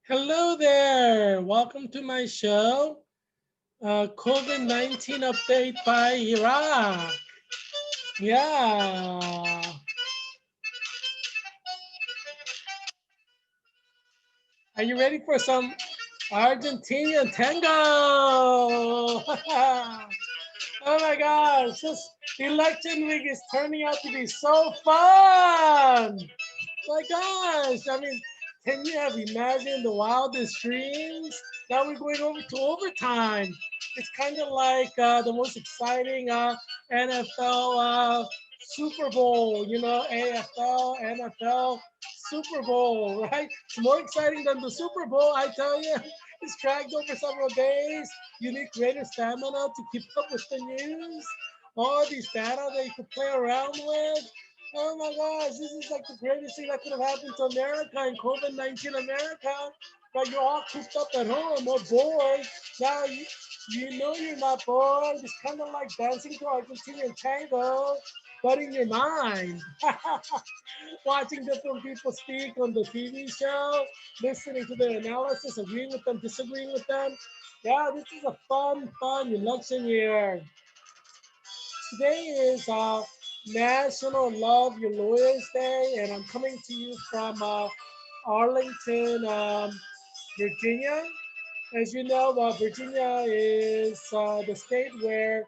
Hello there. Welcome to my show, COVID-19 update by Heerak. Yeah. Are you ready for some Argentinian tango? Oh my gosh, this election week is turning out to be so fun. My gosh, can you have imagined the wildest dreams? Now we're going over to overtime. It's kind of like the most exciting NFL Super Bowl, AFL, NFL Super Bowl, right? It's more exciting than the Super Bowl, I tell you. It's dragged over several days. You need greater stamina to keep up with the news. All these data that you could play around with. Oh my gosh, this is like the greatest thing that could have happened to America in COVID-19 America. But you're all cooped up at home or bored. Now you know you're not bored. It's kind of like dancing to Argentinian tango, but in your mind. Watching different people speak on the TV show, listening to their analysis, agreeing with them, disagreeing with them. Yeah, this is a fun election year. Today is National Love Your Lawyers Day, and I'm coming to you from Arlington, Virginia. As you know, Virginia is the state where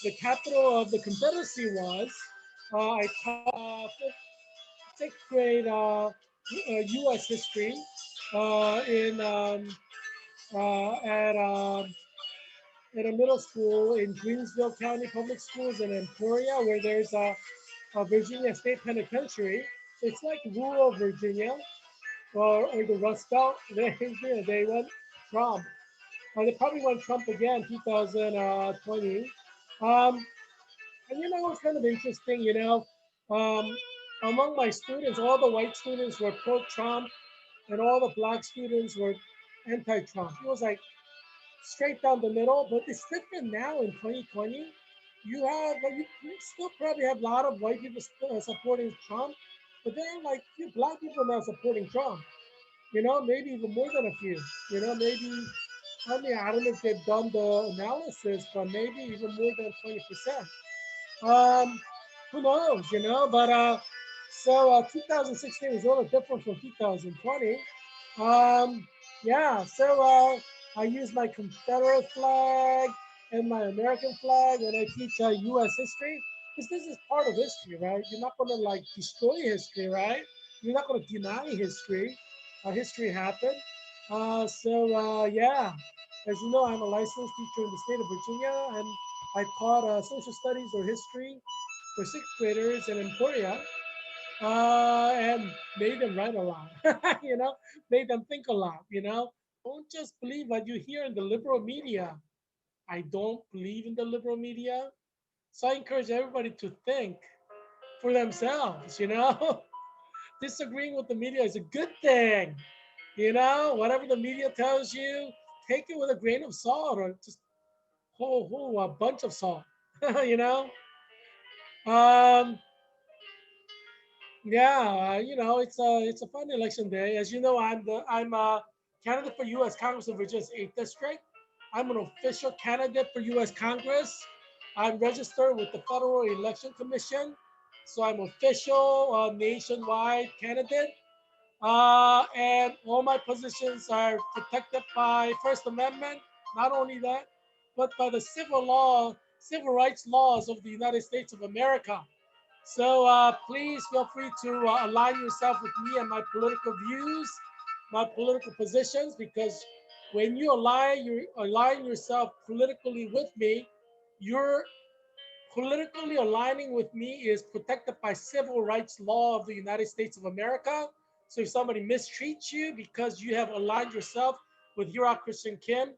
the capital of the Confederacy was. I taught sixth grade U.S. history in at a middle school in Greensville County Public Schools in Emporia, where there's a Virginia State Penitentiary. So it's like rural Virginia or the Rust Belt. They went Trump. They probably went Trump again, 2020. Um, and it's kind of interesting, um, among my students, all the white students were pro-Trump, and all the black students were anti-Trump. It was like straight down the middle, but it's different now in 2020. You still probably have a lot of white people supporting Trump, but then like few black people now supporting Trump. Maybe even more than a few. Maybe I don't know if they've done the analysis, but maybe even more than 20%. Um, who knows? But 2016 is a little different from 2020. Yeah, I use my Confederate flag and my American flag when I teach U.S. history, because this is part of history, right? You're not going to like destroy history, right? You're not going to deny history. History happened. Yeah, as you know, I'm a licensed teacher in the state of Virginia, and I taught social studies or history for sixth graders in Emporia, and made them write a lot, made them think a lot, Don't just believe what you hear in the liberal media. I don't believe in the liberal media. So I encourage everybody to think for themselves, Disagreeing with the media is a good thing, Whatever the media tells you, take it with a grain of salt or just whole a bunch of salt, you know? Um, Yeah, it's a fun election day. As you know, I'm a candidate for U.S. Congress of Virginia's 8th district. I'm an official candidate for U.S. Congress. I'm registered with the Federal Election Commission, so I'm official nationwide candidate. And all my positions are protected by First Amendment. Not only that, but by the civil rights laws of the United States of America. So please feel free to align yourself with me and my political views, my political positions, because when you align yourself politically with me, you're politically aligning with me is protected by civil rights law of the United States of America. So if somebody mistreats you because you have aligned yourself with Heerak Christian Kim,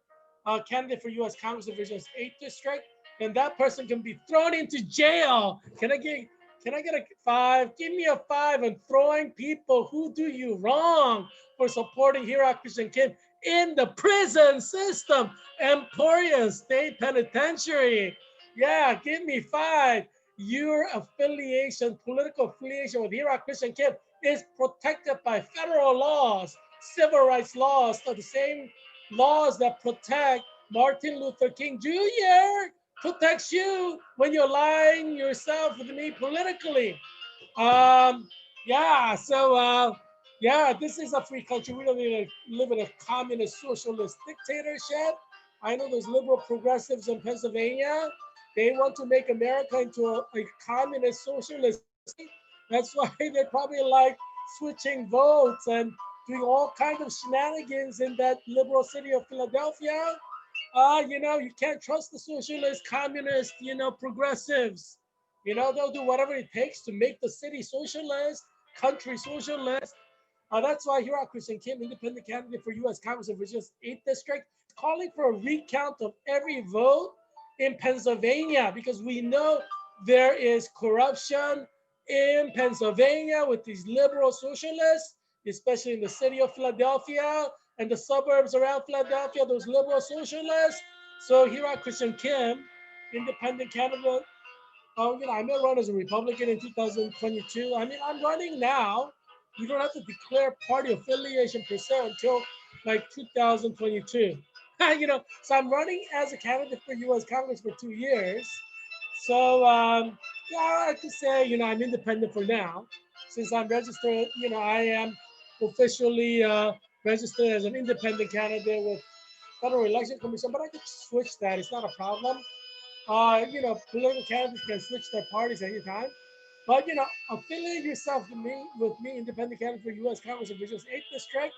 candidate for U.S. Congress of Virginia's 8th district, then that person can be thrown into jail. Can I get a five? Give me a five on throwing people who do you wrong for supporting Heerak Christian Kim in the prison system, Emporia State Penitentiary. Yeah, give me five. Your political affiliation with Heerak Christian Kim is protected by federal laws. civil rights laws, so the same laws that protect Martin Luther King Jr. protects you when you're aligning yourself with me politically. Um, yeah, so yeah, this is a free country. We don't need to live in a communist socialist dictatorship. I know there's liberal progressives in Pennsylvania. They want to make America into a communist socialist state. That's why they're probably like switching votes and doing all kinds of shenanigans in that liberal city of Philadelphia. You can't trust the socialist, communist, progressives. They'll do whatever it takes to make the city socialist, country socialist. That's why Heerak Christian Kim, independent candidate for U.S. Congress of Virginia's 8th District, is calling for a recount of every vote in Pennsylvania because we know there is corruption in Pennsylvania with these liberal socialists, especially in the city of Philadelphia and the suburbs around Philadelphia, those liberal socialists. So Heerak Christian Kim, independent candidate. Oh, I may run as a Republican in 2022. I mean, I'm running now. You don't have to declare party affiliation per se until like 2022. So I'm running as a candidate for U.S. Congress for 2 years. So yeah, I like to say, I'm independent for now, since I'm registered. I am officially registered as an independent candidate with Federal Election Commission. But I could switch that; it's not a problem. Political candidates can switch their parties anytime. But affiliate yourself with me, independent candidate for U.S. Congress of Virginia's 8th District,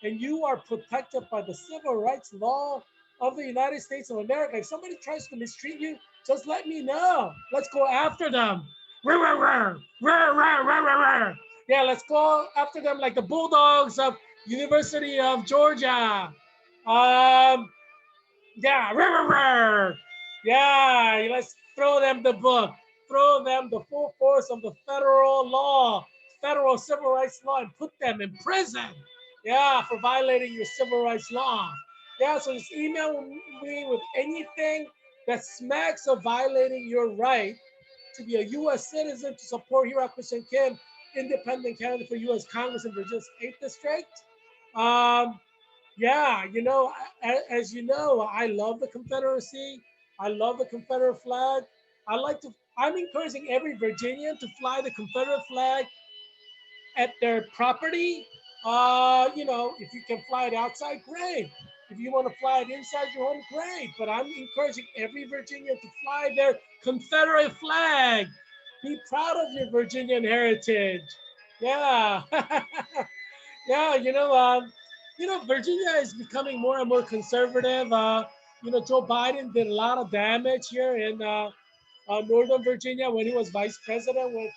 and you are protected by the civil rights law of the United States of America. If somebody tries to mistreat you, just let me know. Let's go after them. Yeah, let's go after them like the Bulldogs of University of Georgia. Um, yeah, yeah, let's throw them the book, throw them the full force of the federal law, federal civil rights law, and put them in prison. Yeah, for violating your civil rights law. Yeah, so just email me with anything that smacks of violating your right to be a U.S. citizen to support Heerak Christian Kim, independent candidate for U.S. Congress in Virginia's 8th District. Um, yeah, as you know, I love the Confederacy. I love the Confederate flag. I'm encouraging every Virginian to fly the Confederate flag at their property. If you can fly it outside, great. If you want to fly it inside your home, great. But I'm encouraging every Virginian to fly their Confederate flag. Be proud of your Virginian heritage. Yeah. Yeah, Virginia is becoming more and more conservative. Joe Biden did a lot of damage here in Northern Virginia when he was vice president with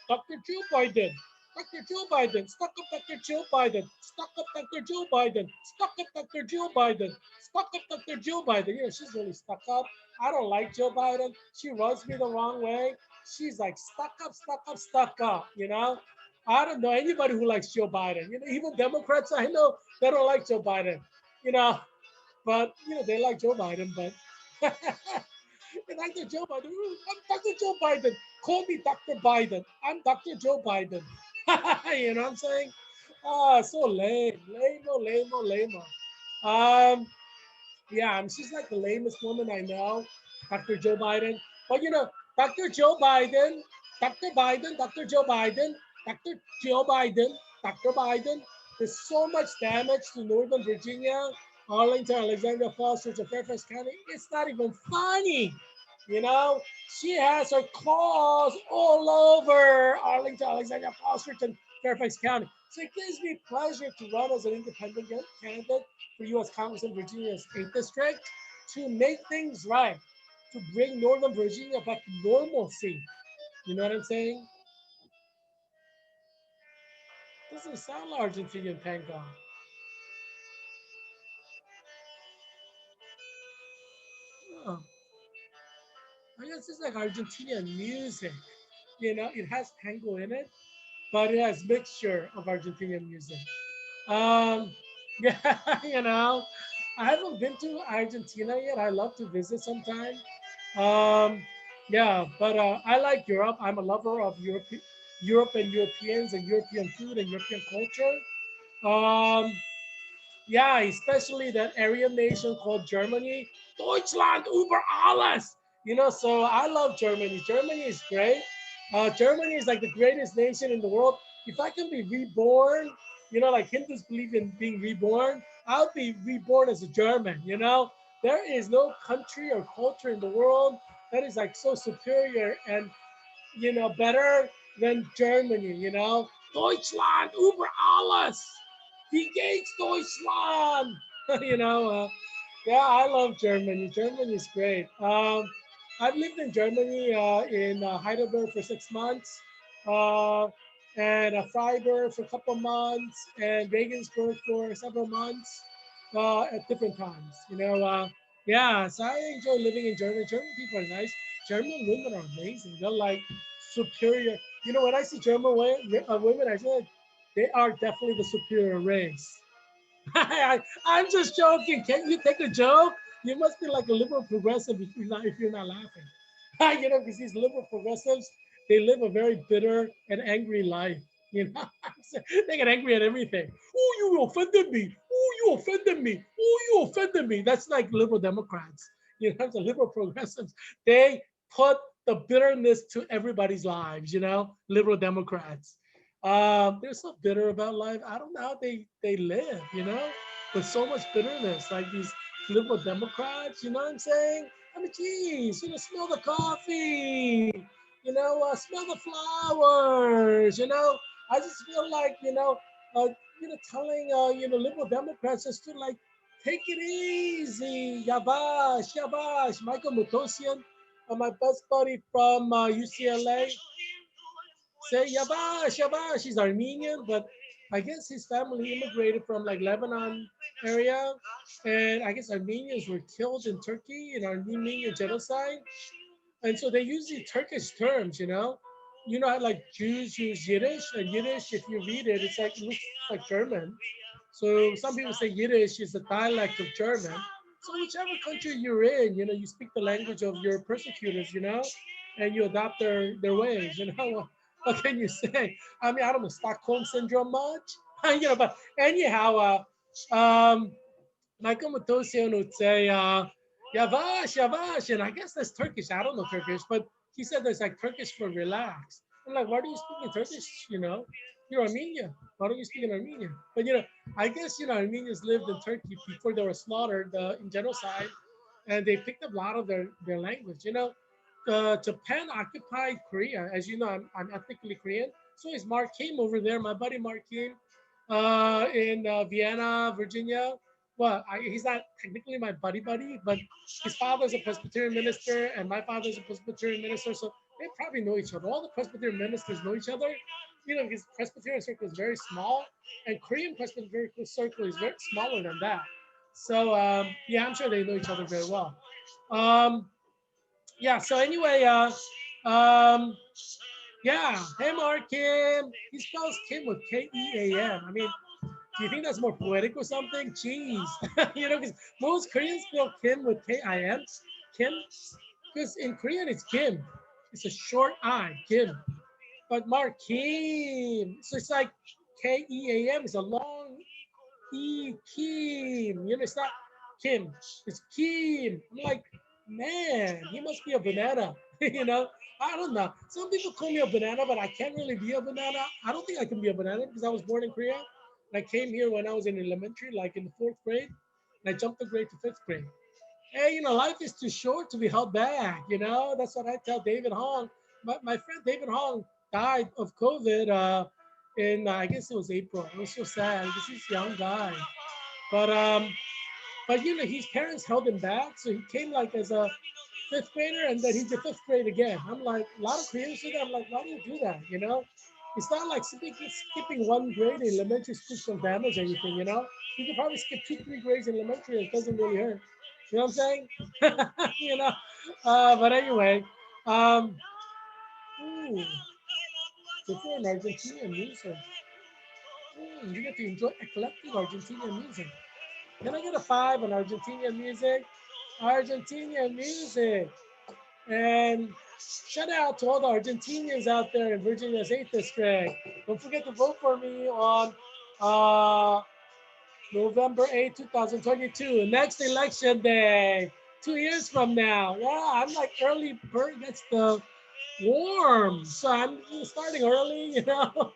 Dr. Joe Biden. Dr. Joe Biden, stuck up Dr. Joe Biden, stuck up Dr. Joe Biden, stuck up Dr. Joe Biden, stuck up Dr. Joe Biden. She's really stuck up. I don't like Joe Biden. She rubs me the wrong way. She's like stuck up, stuck up, stuck up, I don't know anybody who likes Joe Biden. Even Democrats I know they don't like Joe Biden. You know, but they like Joe Biden. But Dr. Joe Biden, I'm Dr. Joe Biden. Call me Dr. Biden. I'm Dr. Joe Biden. You know what I'm saying? So lame, lame. Um, yeah, she's like the lamest woman I know, Dr. Joe Biden. But Dr. Joe Biden, Dr. Biden, Dr. Joe Biden, Dr. Joe Biden, Dr. Biden. There's so much damage to Northern Virginia, Arlington, Alexandria, Falls Church, and Fairfax County. It's not even funny. You know, she has her claws all over Arlington, Alexandria, Falls Church, and Fairfax County. So it gives me pleasure to run as an independent candidate for U.S. Congress in Virginia's 8th District to make things right, to bring Northern Virginia back to normalcy. You know what I'm saying? Doesn't sound like Argentinian tango. Oh, I guess it's like Argentinian music. It has tango in it, but it has mixture of Argentinian music. Um, yeah, I haven't been to Argentina yet. I love to visit sometime. Um, yeah, but I like Europe. I'm a lover of Europe and Europeans and European food and European culture. Um, Yeah, especially that Aryan nation called Germany. Deutschland über alles. You know, so I love Germany. Germany is great. Germany is like the greatest nation in the world. If I can be reborn, you know, like Hindus believe in being reborn, I'll be reborn as a German. You know, there is no country or culture in the world that is like so superior and you know better than Germany. You know, Deutschland über alles. Wie geht's Deutschland? you know, yeah, I love Germany. Germany is great. I've lived in Germany in Heidelberg for 6 months, uh, and Freiburg for a couple of months, and Regensburg for several months at different times. Yeah, so I enjoy living in Germany. German people are nice. German women are amazing. They're like superior. You know, when I see German women, I feel like they are definitely the superior race. I'm just joking. Can't you take a joke? You must be like a liberal progressive if you're not laughing. Because these liberal progressives, they live a very bitter and angry life. You know, they get angry at everything. Oh, you offended me. Oh, you offended me. Oh, you offended me. That's like liberal Democrats. The liberal progressives, they put the bitterness to everybody's lives. Liberal Democrats. They're so bitter about life. I don't know how they live, with so much bitterness. Like these liberal Democrats, you know what I'm saying? I mean, geez, smell the coffee, smell the flowers, I just feel like, telling, liberal Democrats just to like, take it easy, yabash, yabash. Michael Mutosian, my best buddy from UCLA, say Yabash, Yabash. He's Armenian, but I guess his family immigrated from like Lebanon area, and I guess Armenians were killed in Turkey in Armenian genocide, and so they use the Turkish terms. How like Jews use Yiddish, and Yiddish, if you read it, it looks like German. So some people say Yiddish is a dialect of German. So whichever country you're in, you speak the language of your persecutors, and you adopt their ways. What can you say? I mean, I don't know Stockholm syndrome much, but anyhow, Michael Matosian would say, Yavash, Yavash, and I guess that's Turkish. I don't know Turkish, but he said there's like Turkish for relax. I'm like, why do you speak in Turkish? You're Armenian. Why don't you speak in Armenian? But I guess Armenians lived in Turkey before they were slaughtered in genocide, and they picked up a lot of their language. Japan occupied Korea. As you know, I'm ethnically Korean. So is Mark Kim over there, my buddy Mark Kim, in Vienna, Virginia. Well, he's not technically my buddy, but his father's a Presbyterian minister, and my father's a Presbyterian minister. So they probably know each other. All the Presbyterian ministers know each other. Because Presbyterian circle is very small, and Korean Presbyterian circle is very smaller than that. So yeah, I'm sure they know each other very well. Um, yeah. So anyway, um, yeah. Hey, Mark Kim. He spells Kim with K-E-A-M. I mean, do you think that's more poetic or something? Jeez, because most Koreans spell Kim with K-I-M. Kim, because in Korean it's Kim. It's a short I, Kim. But Mark Kim, so it's like K-E-A-M. It's a long E, Kim. It's not Kim. It's Kim. I'm like, man, he must be a banana. I don't know. Some people call me a banana, but I can't really be a banana. I don't think I can be a banana because I was born in Korea. And I came here when I was in elementary, like in the fourth grade. And I jumped a grade to fifth grade. Hey, life is too short to be held back. That's what I tell David Hong. My friend David Hong died of COVID in I guess it was April. It was so sad because he's a young guy. But his parents held him back, so he came like as a fifth grader, and then he did fifth grade again. I'm like, a lot of Koreans do that. I'm like, why do you do that? It's not like skipping one grade in elementary school can damage anything. You could probably skip 2, 3 grades in elementary. It doesn't really hurt. You know what I'm saying? you know. But anyway, um, ooh, if you're an Argentinian music, you get to enjoy eclectic Argentinian music. Can I get a 5 on Argentinian music? Argentinian music. And shout out to all the Argentinians out there in Virginia's 8th District. Don't forget to vote for me on uh, November 8th, 2022. Next election day. 2 years from now. Yeah, I'm like early bird gets the warm. So I'm starting early, you know.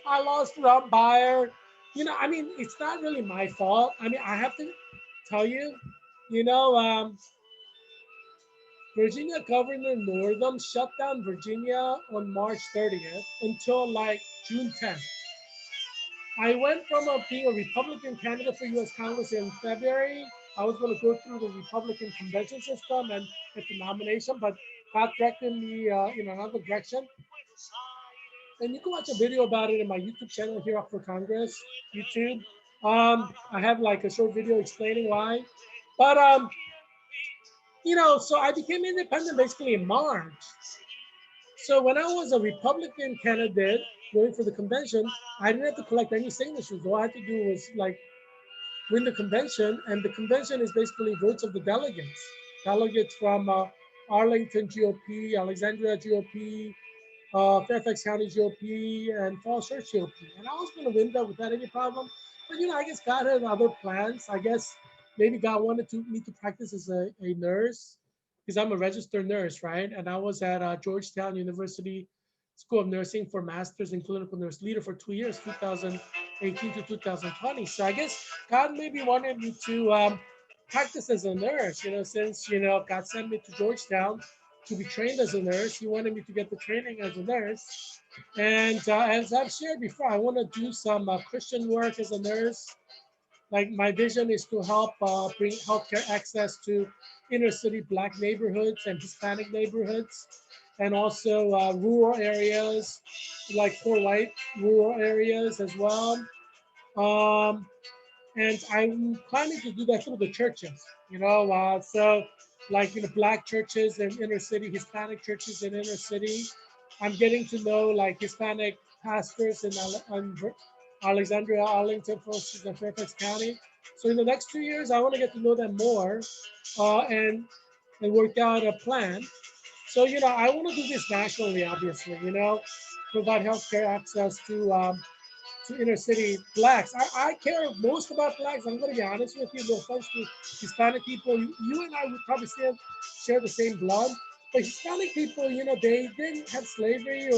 I lost Rob Buyer. I mean, it's not really my fault. I mean, I have to tell you, you know, Virginia Governor Northam shut down Virginia on March 30th until like June 10th. I went from being a Republican candidate for U.S. Congress in February. I was going to go through the Republican convention system and get the nomination, but God directed me in another direction. And you can watch a video about it in my YouTube channel, Heerak for Congress, YouTube. I have like a short video explaining why. But so I became independent basically in March. So when I was a Republican candidate going for the convention, I didn't have to collect any signatures. All I had to do was like win the convention, and the convention is basically votes of the delegates. Delegates from Arlington GOP, Alexandria GOP, Fairfax County GOP, and Falls Church GOP. And I was going to win that without any problem. But I guess God had other plans. I guess maybe God wanted me to practice as a nurse because I'm a registered nurse, right? And I was at Georgetown University School of Nursing for Masters in Clinical Nurse Leader for 2 years, 2018 to 2020. So I guess God maybe wanted me to practice as a nurse, since, God sent me to Georgetown to be trained as a nurse. He wanted me to get the training as a nurse. And as I've shared before, I want to do some Christian work as a nurse. Like my vision is to help bring healthcare access to inner city Black neighborhoods and Hispanic neighborhoods, and also rural areas, like poor white rural areas as well. Um, and I'm planning to do that through the churches. So like Black churches in inner city, Hispanic churches in inner city. I'm getting to know like Hispanic pastors in Alexandria, Arlington, for instance, and Fairfax County. So in the next 2 years, I want to get to know them more, and work out a plan. So I want to do this nationally, obviously. Provide healthcare access to inner city Blacks. I care most about Blacks. I'm going to be honest with you. No offense to Hispanic people. You and I would probably share the same blood. But Hispanic people, they didn't have slavery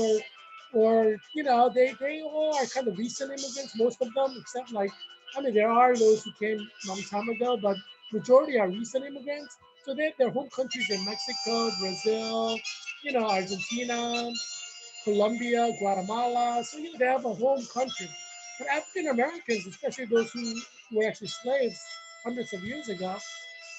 or they all are kind of recent immigrants, most of them, except like, I mean, there are those who came a long time ago, but majority are recent immigrants. So they have their home countries in Mexico, Brazil, Argentina, Colombia, Guatemala. So they have a home country. But African Americans, especially those who were actually slaves hundreds of years ago,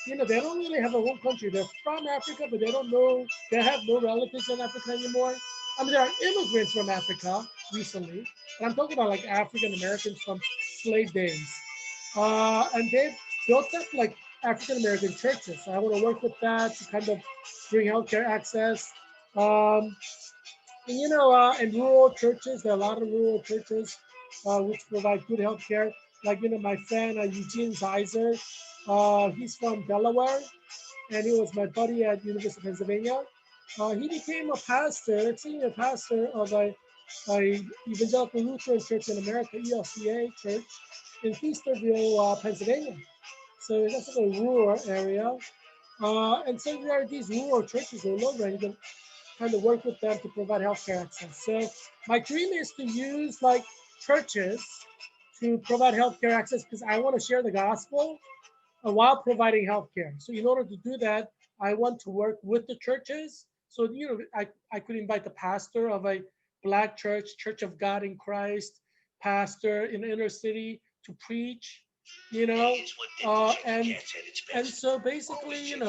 they don't really have a home country. They're from Africa, but they don't know, they have no relatives in Africa anymore. I mean, there are immigrants from Africa recently, but I'm talking about like African Americans from slave days. And they've built up like African American churches. So I want to work with that to kind of bring healthcare access. Um, in rural churches, there are a lot of rural churches which provide good health care. Like, my friend Eugene Zeiser, he's from Delaware, and he was my buddy at University of Pennsylvania. He became a pastor, senior pastor of a evangelical Lutheran church in America, ELCA church, in Feasterville, Pennsylvania. So that's like a rural area. And so there are these rural churches all over, and you can kind of work with them to provide healthcare access. So my dream is to use like churches to provide healthcare access because I want to share the gospel while providing healthcare. So in order to do that, I want to work with the churches. So I could invite the pastor of a Black church, Church of God in Christ, pastor in the inner city to preach. You know, and so basically, this one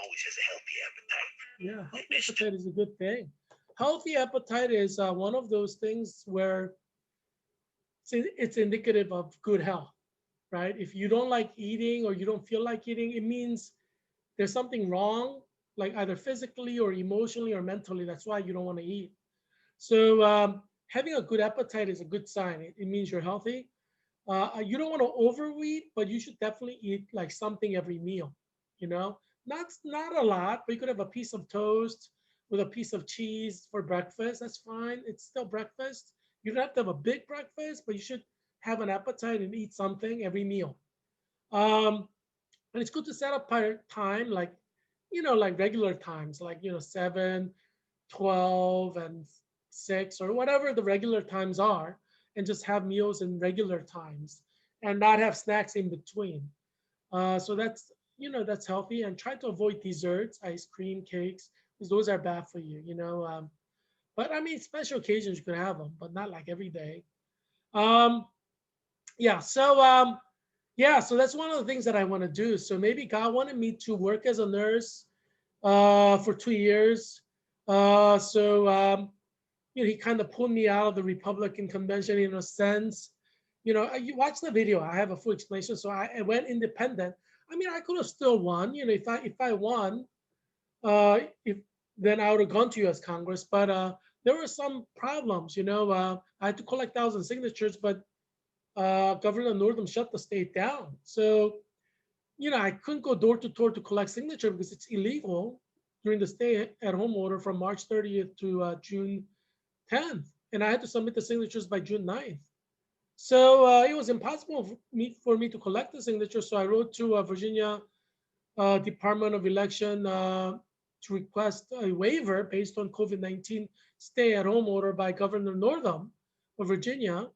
always has a healthy appetite. Yeah, healthy appetite is a good thing. Healthy appetite is one of those things where it's indicative of good health, right? If you don't like eating or you don't feel like eating, it means there's something wrong, like either physically or emotionally or mentally. That's why you don't want to eat. So having a good appetite is a good sign. It means you're healthy. You don't want to overeat, but you should definitely eat like something every meal. You know, not a lot, but you could have a piece of toast with a piece of cheese for breakfast. That's fine. It's still breakfast. You don't have to have a big breakfast, but you should have an appetite and eat something every meal. Um, and it's good to set up time, like, like regular times, like, 7, 12, and 6, or whatever the regular times are, and just have meals in regular times and not have snacks in between. So that's healthy, and try to avoid desserts, ice cream, cakes, because those are bad for you, but I mean, special occasions you can have them, but not like every day. Um, yeah. So that's one of the things that I want to do. So maybe God wanted me to work as a nurse for 2 years. He kind of pulled me out of the Republican convention in a sense. You watch the video. I have a full explanation. So I went independent. I mean, I could have still won. If I won, if then I would have gone to U.S. Congress. But there were some problems. I had to collect 1,000 signatures, but Governor Northam shut the state down. So I couldn't go door to door to collect signature because it's illegal during the stay-at-home order from March 30th to June 10th, and I had to submit the signatures by June 9th. So it was impossible for me to collect the signatures. So I wrote to Virginia Department of Election to request a waiver based on COVID-19 stay-at-home order by Governor Northam of Virginia.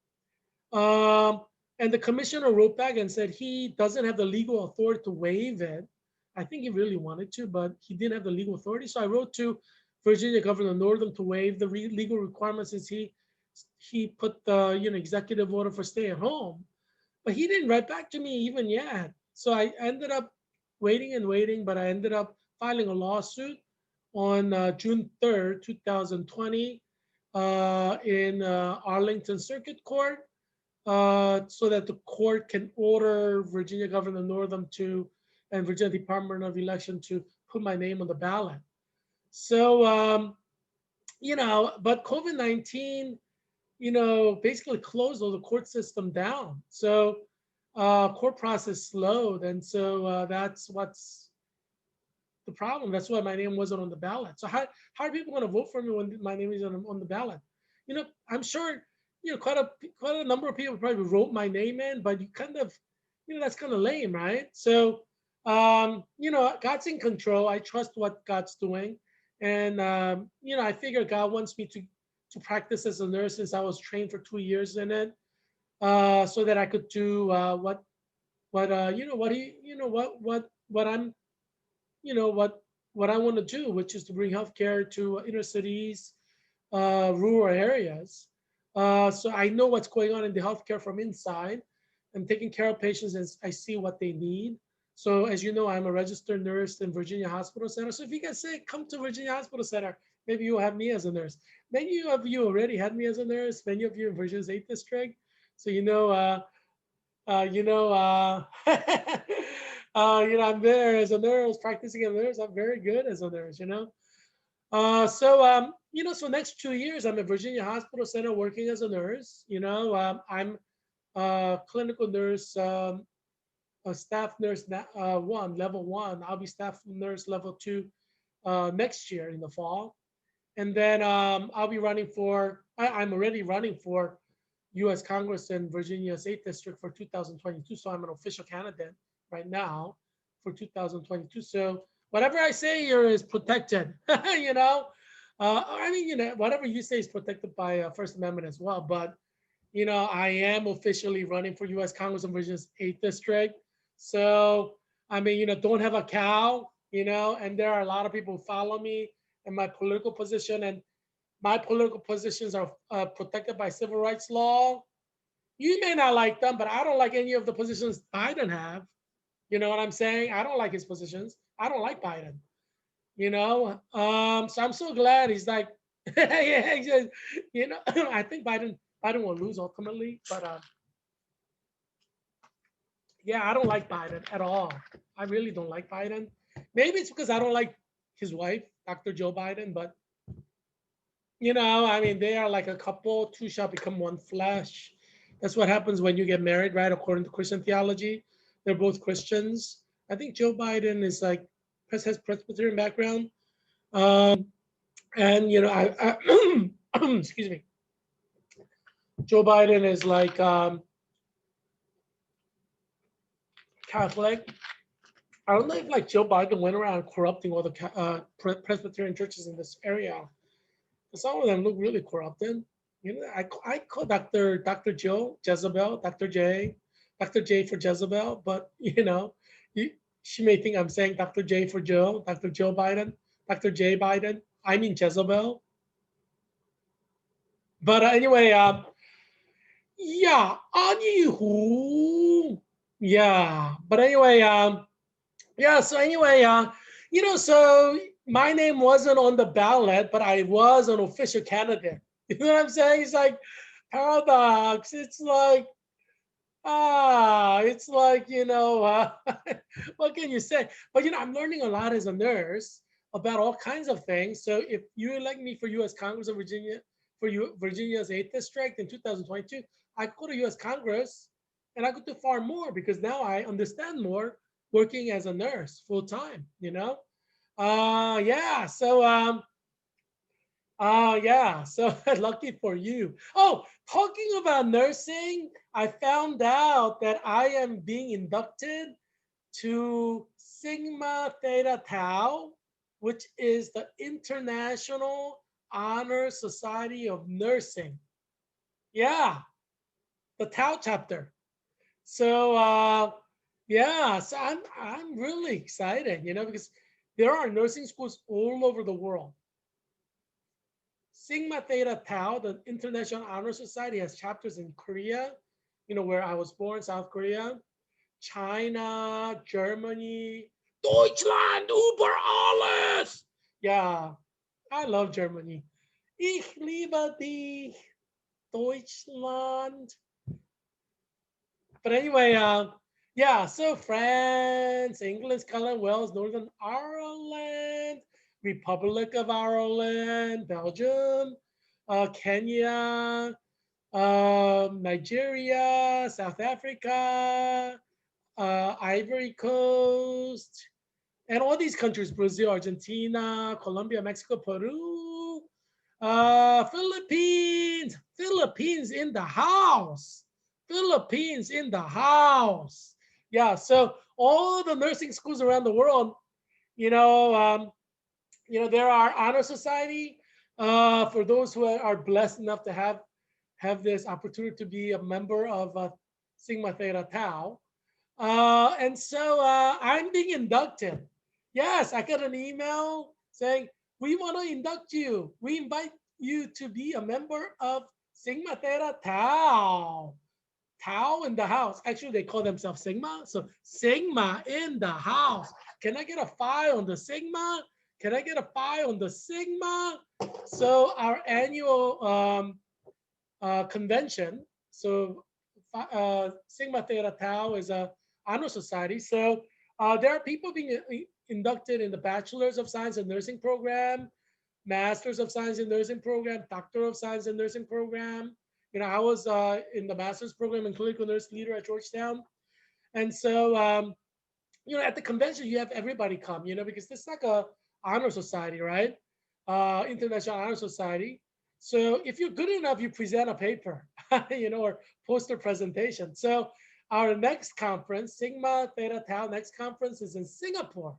Um, and the commissioner wrote back and said he doesn't have the legal authority to waive it. I think he really wanted to, but he didn't have the legal authority. So I wrote to Virginia Governor Northam to waive the legal requirements, since he put the executive order for stay at home. But he didn't write back to me even yet. So I ended up waiting and waiting, but I ended up filing a lawsuit on June 3rd, 2020, in Arlington Circuit Court, so that the court can order Virginia Governor Northam and Virginia Department of Election to put my name on the ballot. So, but COVID-19, basically closed all the court system down. So court process slowed. And so that's what's the problem. That's why my name wasn't on the ballot. So how are people going to vote for me when my name is on the ballot? I'm sure, quite a number of people probably wrote my name in, but you kind of, that's kind of lame, right? So, God's in control. I trust what God's doing. And, I figure God wants me to practice as a nurse, since I was trained for 2 years in it, so that I could do what I'm, what I want to do, which is to bring healthcare to inner cities, rural areas. So I know what's going on in the healthcare from inside. I'm taking care of patients as I see what they need. So as you know, I'm a registered nurse in Virginia Hospital Center. So if you guys say, come to Virginia Hospital Center, maybe you'll have me as a nurse. Many of you already had me as a nurse, many of you in Virginia's 8th District. So I'm there as a nurse, practicing as a nurse. I'm very good as a nurse, So next 2 years, I'm at Virginia Hospital Center working as a nurse. I'm a clinical nurse, a staff nurse level 1. I'll be staff nurse level 2 next year in the fall. And then I'll be running I'm already running for U.S. Congress in Virginia's 8th District for 2022. So I'm an official candidate right now for 2022. So whatever I say here is protected, whatever you say is protected by First Amendment as well. But, I am officially running for U.S. Congress in Virginia's 8th District. So, don't have a cow, and there are a lot of people who follow me and my political position, and my political positions are protected by civil rights law. You may not like them, but I don't like any of the positions Biden have. You know what I'm saying? I don't like his positions. I don't like Biden. So I'm so glad he's like, yeah, I think Biden will lose ultimately, but yeah, I don't like Biden at all. I really don't like Biden. Maybe it's because I don't like his wife, Dr. Joe Biden, but they are like a couple, two shall become one flesh. That's what happens when you get married, right? According to Christian theology, they're both Christians. I think Joe Biden is has Presbyterian background, and excuse me. Joe Biden is Catholic. I don't know if like Joe Biden went around corrupting all the Presbyterian churches in this area. Some of them look really corrupted. You know, I call Dr. Joe Jezebel, Dr. J for Jezebel, but you know, you, she may think I'm saying Dr. J for Joe, Dr. Joe Biden, Dr. J Biden. I mean Jezebel. But anyway, yeah, anywho, yeah. But anyway, yeah. So anyway, you know, so my name wasn't on the ballot, but I was an official candidate. You know what I'm saying? It's like paradox. It's like it's like what can you say? But you know, I'm learning a lot as a nurse about all kinds of things. So if you elect me for U.S. Congress of Virginia, for you Virginia's 8th district in 2022, I could go to U.S. Congress and I could do far more because now I understand more working as a nurse full time. You know, yeah. So yeah, so lucky for you. Oh, talking about nursing, I found out that I am being inducted to Sigma Theta Tau, which is the International Honor Society of Nursing. Yeah, the Tau chapter. So yeah, so I'm really excited, you know, because there are nursing schools all over the world. Sigma Theta Tau, the International Honor Society, has chapters in Korea, you know, where I was born, South Korea, China, Germany, Deutschland über alles. Yeah, I love Germany. Ich liebe dich, Deutschland. But anyway, yeah, so France, England, Scotland, Wales, Northern Ireland, Republic of Ireland, Belgium, Kenya, Nigeria, South Africa, Ivory Coast, and all these countries, Brazil, Argentina, Colombia, Mexico, Peru, Philippines in the house. Philippines in the house. Yeah, so all the nursing schools around the world, you know, there are honor society for those who are blessed enough to have this opportunity to be a member of Sigma Theta Tau. And so I'm being inducted. Yes, I got an email saying, we want to induct you. We invite you to be a member of Sigma Theta Tau. Tau in the house. Actually, they call themselves Sigma. So Sigma in the house. Can I get a file on the Sigma? Can I get a file on the Sigma? So our annual convention. So Sigma Theta Tau is a honor society. So there are people being inducted in the Bachelor's of Science in Nursing program, Master's of Science in Nursing program, Doctor of Science in Nursing program. You know, I was in the Master's program in Clinical Nurse Leader at Georgetown. And so, you know, at the convention, you have everybody come, you know, because it's like a honor society, right? International Honor Society. So if you're good enough, you present a paper, you know, or poster presentation. So our next conference, Sigma Theta Tau, next conference is in Singapore,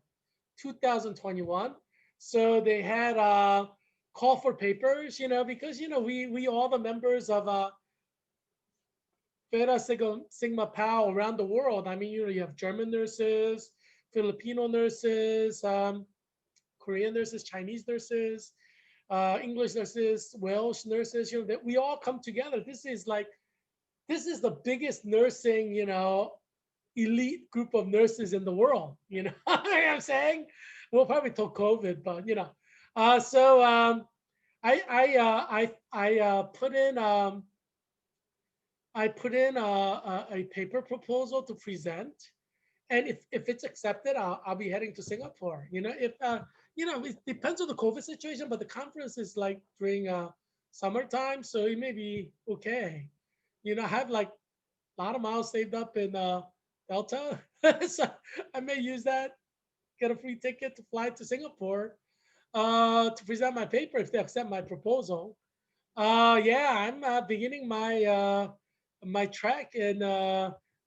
2021. So they had a call for papers, you know, because, you know, we all the members of Theta Sigma Tau around the world. I mean, you know, you have German nurses, Filipino nurses, Korean nurses, Chinese nurses, English nurses, Welsh nurses, you know, that we all come together. This is the biggest nursing, you know, elite group of nurses in the world. You know, you know what I'm saying? We'll probably talk COVID, but you know, so I put in a paper proposal to present, and if it's accepted, I'll be heading to Singapore. You know, if you know, it depends on the COVID situation, but the conference is like during summertime, so it may be okay. You know, I have like a lot of miles saved up in Delta, so I may use that, get a free ticket to fly to Singapore to present my paper if they accept my proposal. Yeah, I'm beginning my my track in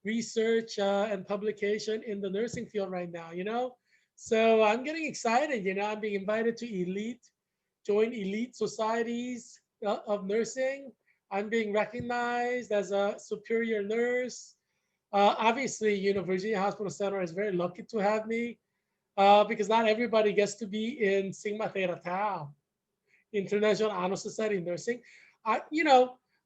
research and publication in the nursing field right now, So I'm getting excited, I'm being invited to join elite societies of nursing. I'm being recognized as a superior nurse. Obviously, Virginia Hospital Center is very lucky to have me because not everybody gets to be in Sigma Theta Tau, International Honor Society of Nursing.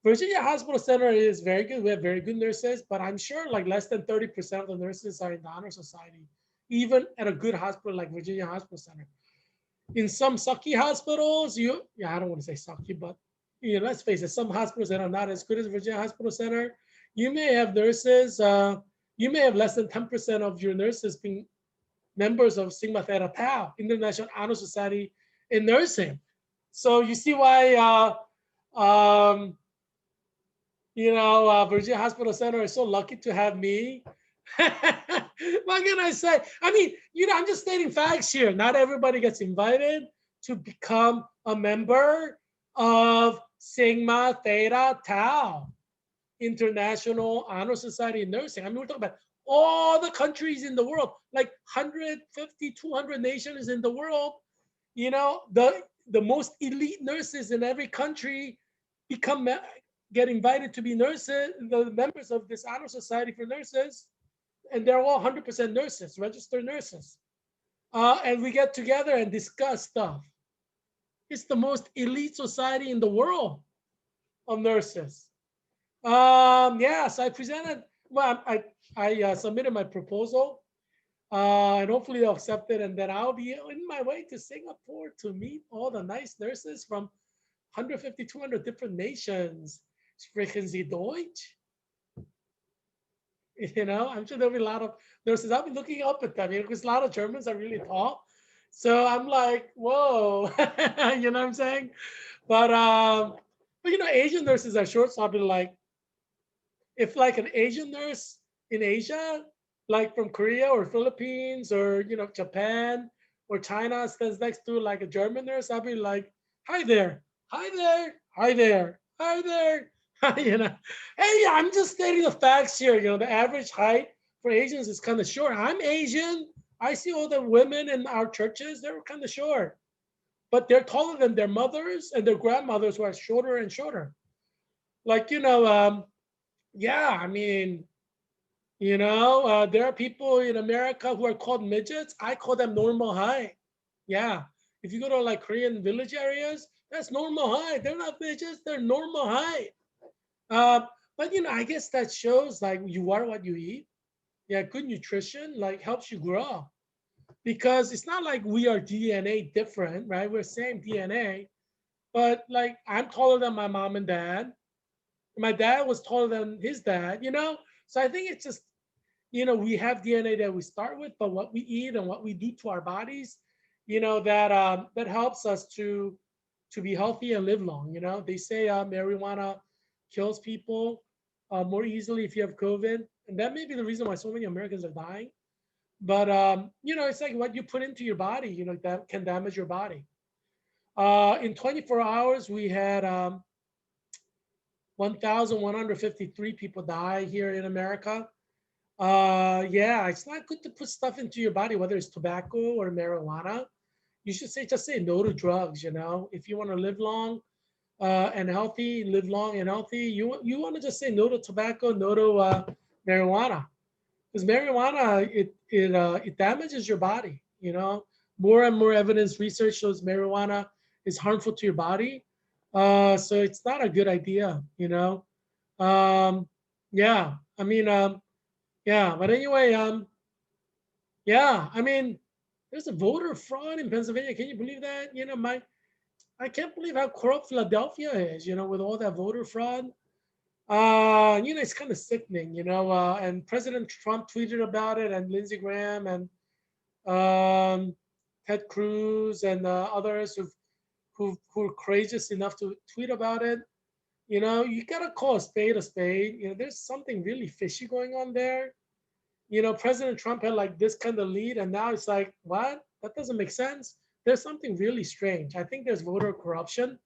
Virginia Hospital Center is very good. We have very good nurses, but I'm sure like less than 30% of the nurses are in the Honor Society, even at a good hospital like Virginia Hospital Center. In some sucky hospitals, I don't want to say sucky, but let's face it, some hospitals that are not as good as Virginia Hospital Center, you may have nurses, you may have less than 10% of your nurses being members of Sigma Theta Tau, International Honor Society in Nursing. So you see why, Virginia Hospital Center is so lucky to have me. What can I say? I mean, I'm just stating facts here. Not everybody gets invited to become a member of Sigma Theta Tau, International Honor Society in Nursing. I mean, we're talking about all the countries in the world, like 150, 200 nations in the world. The most elite nurses in every country get invited to be nurses, the members of this honor society for nurses, and they're all 100% nurses, registered nurses. And we get together and discuss stuff. It's the most elite society in the world of nurses. Yes, I presented. Well, I submitted my proposal, and hopefully they'll accept it. And then I'll be in my way to Singapore to meet all the nice nurses from 150, 200 different nations. Sprechen Sie Deutsch? I'm sure there'll be a lot of nurses. I'll be looking up at them, because a lot of Germans are really tall. So I'm like, whoa, you know what I'm saying? But Asian nurses are short. So I'll be like, if like an Asian nurse in Asia, like from Korea or Philippines or Japan or China stands next to like a German nurse, I'll be like, hi there, hi there, hi there, hi there. Hey, I'm just stating the facts here. The average height for Asians is kind of short. I'm Asian. I see all the women in our churches, they're kind of short, but they're taller than their mothers and their grandmothers who are shorter and shorter. Like, yeah, I mean, there are people in America who are called midgets. I call them normal height. Yeah. If you go to like Korean village areas, that's normal height. They're not midgets, they're normal height. But I guess that shows like you are what you eat. Yeah, good nutrition like helps you grow. Because it's not like we are DNA different, right? We're same DNA, but like I'm taller than my mom and dad. My dad was taller than his dad. So I think it's just, we have DNA that we start with, but what we eat and what we do to our bodies, that helps us to be healthy and live long. They say marijuana kills people more easily if you have COVID, and that may be the reason why so many Americans are dying. But it's like what you put into your body, that can damage your body. In 24 hours, we had 1,153 people die here in America. Yeah, it's not good to put stuff into your body, whether it's tobacco or marijuana. You should just say no to drugs. If you want to live long and healthy, live long and healthy, you want to just say no to tobacco, no to marijuana, because marijuana it damages your body. More and more evidence, research shows marijuana is harmful to your body. So it's not a good idea. Yeah, I mean, yeah, but anyway, yeah, I mean, there's a voter fraud in Pennsylvania. Can you believe that? I can't believe how corrupt Philadelphia is. With all that voter fraud. It's kind of sickening. And President Trump tweeted about it, and Lindsey Graham and Ted Cruz and others who are courageous enough to tweet about it. You gotta call a spade a spade. There's something really fishy going on there. President Trump had like this kind of lead, and now it's like, what? That doesn't make sense. There's something really strange. I think there's voter corruption,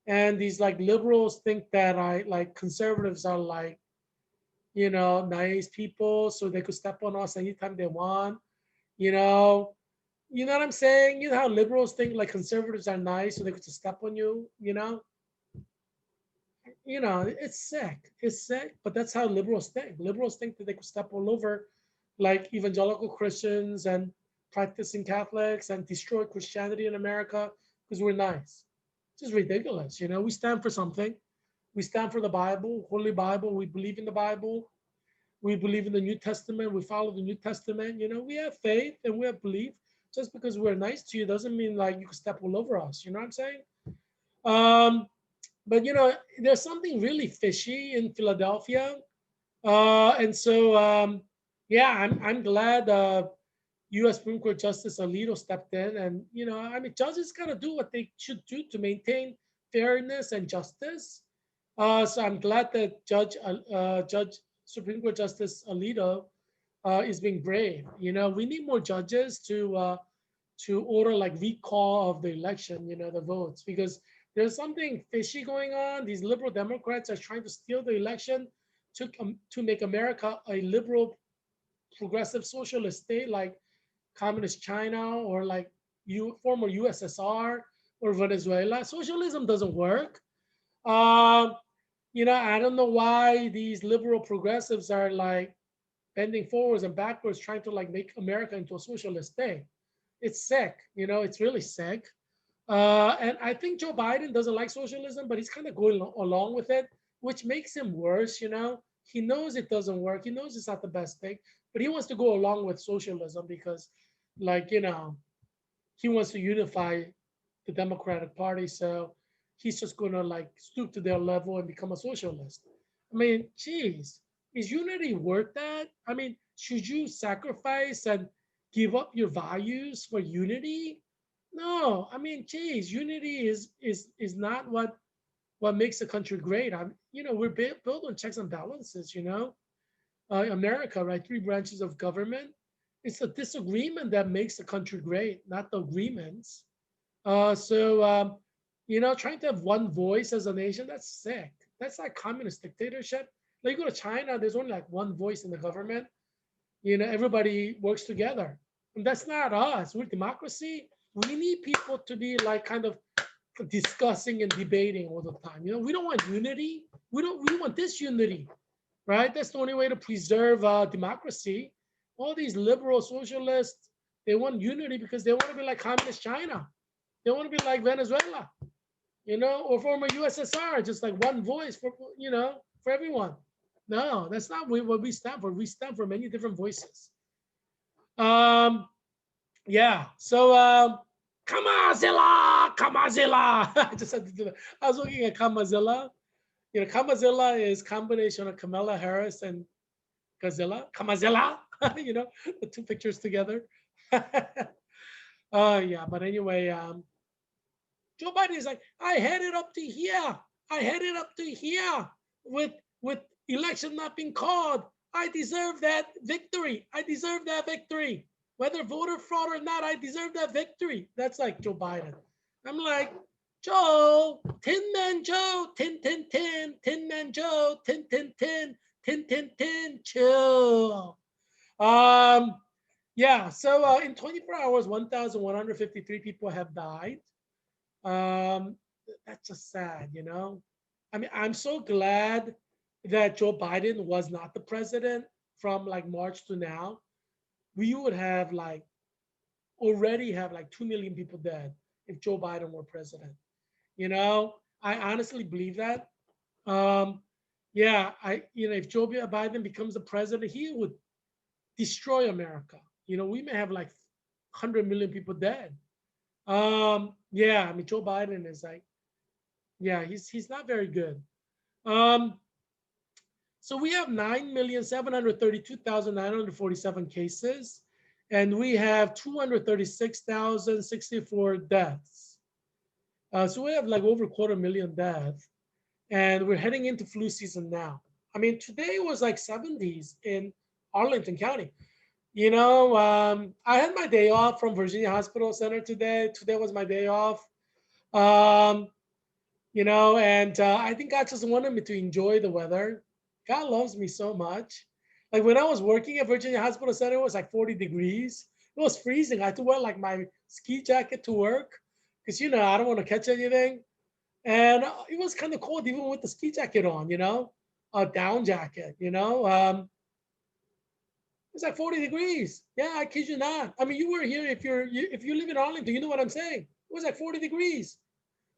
and these like liberals think that conservatives are like, nice people so they could step on us anytime they want. You know, you know what I'm saying? You know how liberals think like conservatives are nice so they could just step on you, it's sick. It's sick, but that's how liberals think. Liberals think that they could step all over like evangelical Christians and practicing Catholics and destroy Christianity in America because we're nice. It's just ridiculous. We stand for something. We stand for the Bible, Holy Bible. We believe in the Bible. We believe in the New Testament. We follow the New Testament. We have faith and we have belief. Just because we're nice to you doesn't mean like you can step all over us. You know what I'm saying? Um, but there's something really fishy in Philadelphia, and so yeah, I'm glad U.S. Supreme Court Justice Alito stepped in, and I mean, judges gotta do what they should do to maintain fairness and justice. So I'm glad that Judge Supreme Court Justice Alito is being brave. We need more judges to order like recall of the election, the votes, because there's something fishy going on. These liberal Democrats are trying to steal the election to make America a liberal, progressive, socialist state like communist China or like former USSR or Venezuela. Socialism doesn't work. Um, I don't know why these liberal progressives are like bending forwards and backwards trying to like make America into a socialist state. It's sick, it's really sick. And I think Joe Biden doesn't like socialism, but he's kind of going along with it, which makes him worse. He knows it doesn't work. He knows it's not the best thing, but he wants to go along with socialism because, like, he wants to unify the Democratic Party. So he's just going to like stoop to their level and become a socialist. I mean, geez, is unity worth that? I mean, should you sacrifice and give up your values for unity? No, I mean, geez, unity is not what makes a country great. We're built on checks and balances. America, right? Three branches of government. It's the disagreement that makes the country great, not the agreements. Trying to have one voice as a nation, that's sick. That's like communist dictatorship. Like you go to China, there's only like one voice in the government. Everybody works together. And that's not us. We're democracy. We need people to be like kind of discussing and debating all the time. We don't want unity. We want disunity, right? That's the only way to preserve democracy. All these liberal socialists, they want unity because they want to be like communist China. They want to be like Venezuela, or former USSR, just like one voice for everyone. No, that's not what we stand for. We stand for many different voices. Um, yeah. So, Kamazilla, Kamazilla. I just had to do that. I was looking at Kamazilla. Kamazilla is combination of Kamala Harris and Godzilla. Kamazilla. The two pictures together. Yeah. But anyway, Joe Biden is like, I headed up to here. I headed up to here with election not being called. I deserve that victory. I deserve that victory. Whether voter fraud or not, I deserve that victory. That's like Joe Biden. I'm like, Joe, Tin Man Joe, Tin Man Joe, Tin, chill. Yeah, so in 24 hours, 1,153 people have died. That's just sad, I mean, I'm so glad that Joe Biden was not the president from like March to now. We would have like already have like 2 million people dead if Joe Biden were president. I honestly believe that. Um, yeah, if Joe Biden becomes the president, he would destroy America. We may have like 100 million people dead. Yeah, I mean, Joe Biden is like, yeah, he's not very good. Um, so we have 9,732,947 cases, and we have 236,064 deaths. So we have like over a 250,000 deaths, and we're heading into flu season now. I mean, today was like 70s in Arlington County. I had my day off from Virginia Hospital Center today. Today was my day off. And I think God just wanted me to enjoy the weather. God loves me so much. Like when I was working at Virginia Hospital Center, it was like 40 degrees. It was freezing. I had to wear like my ski jacket to work because, I don't want to catch anything. And it was kind of cold even with the ski jacket on, a down jacket, it's like 40 degrees. Yeah, I kid you not. I mean, you were here if you live in Arlington, you know what I'm saying. It was like 40 degrees.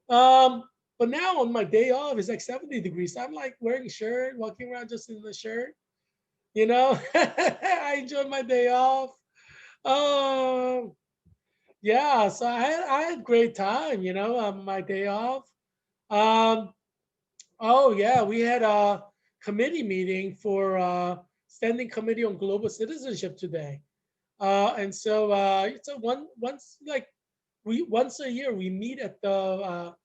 Um, but now on my day off, it's like 70 degrees. I'm like wearing a shirt, walking around just in the shirt. I enjoy my day off. Um, yeah, so I had great time, on my day off. Um, oh yeah, we had a committee meeting for Standing Committee on Global Citizenship today. And so it's a once a year we meet at the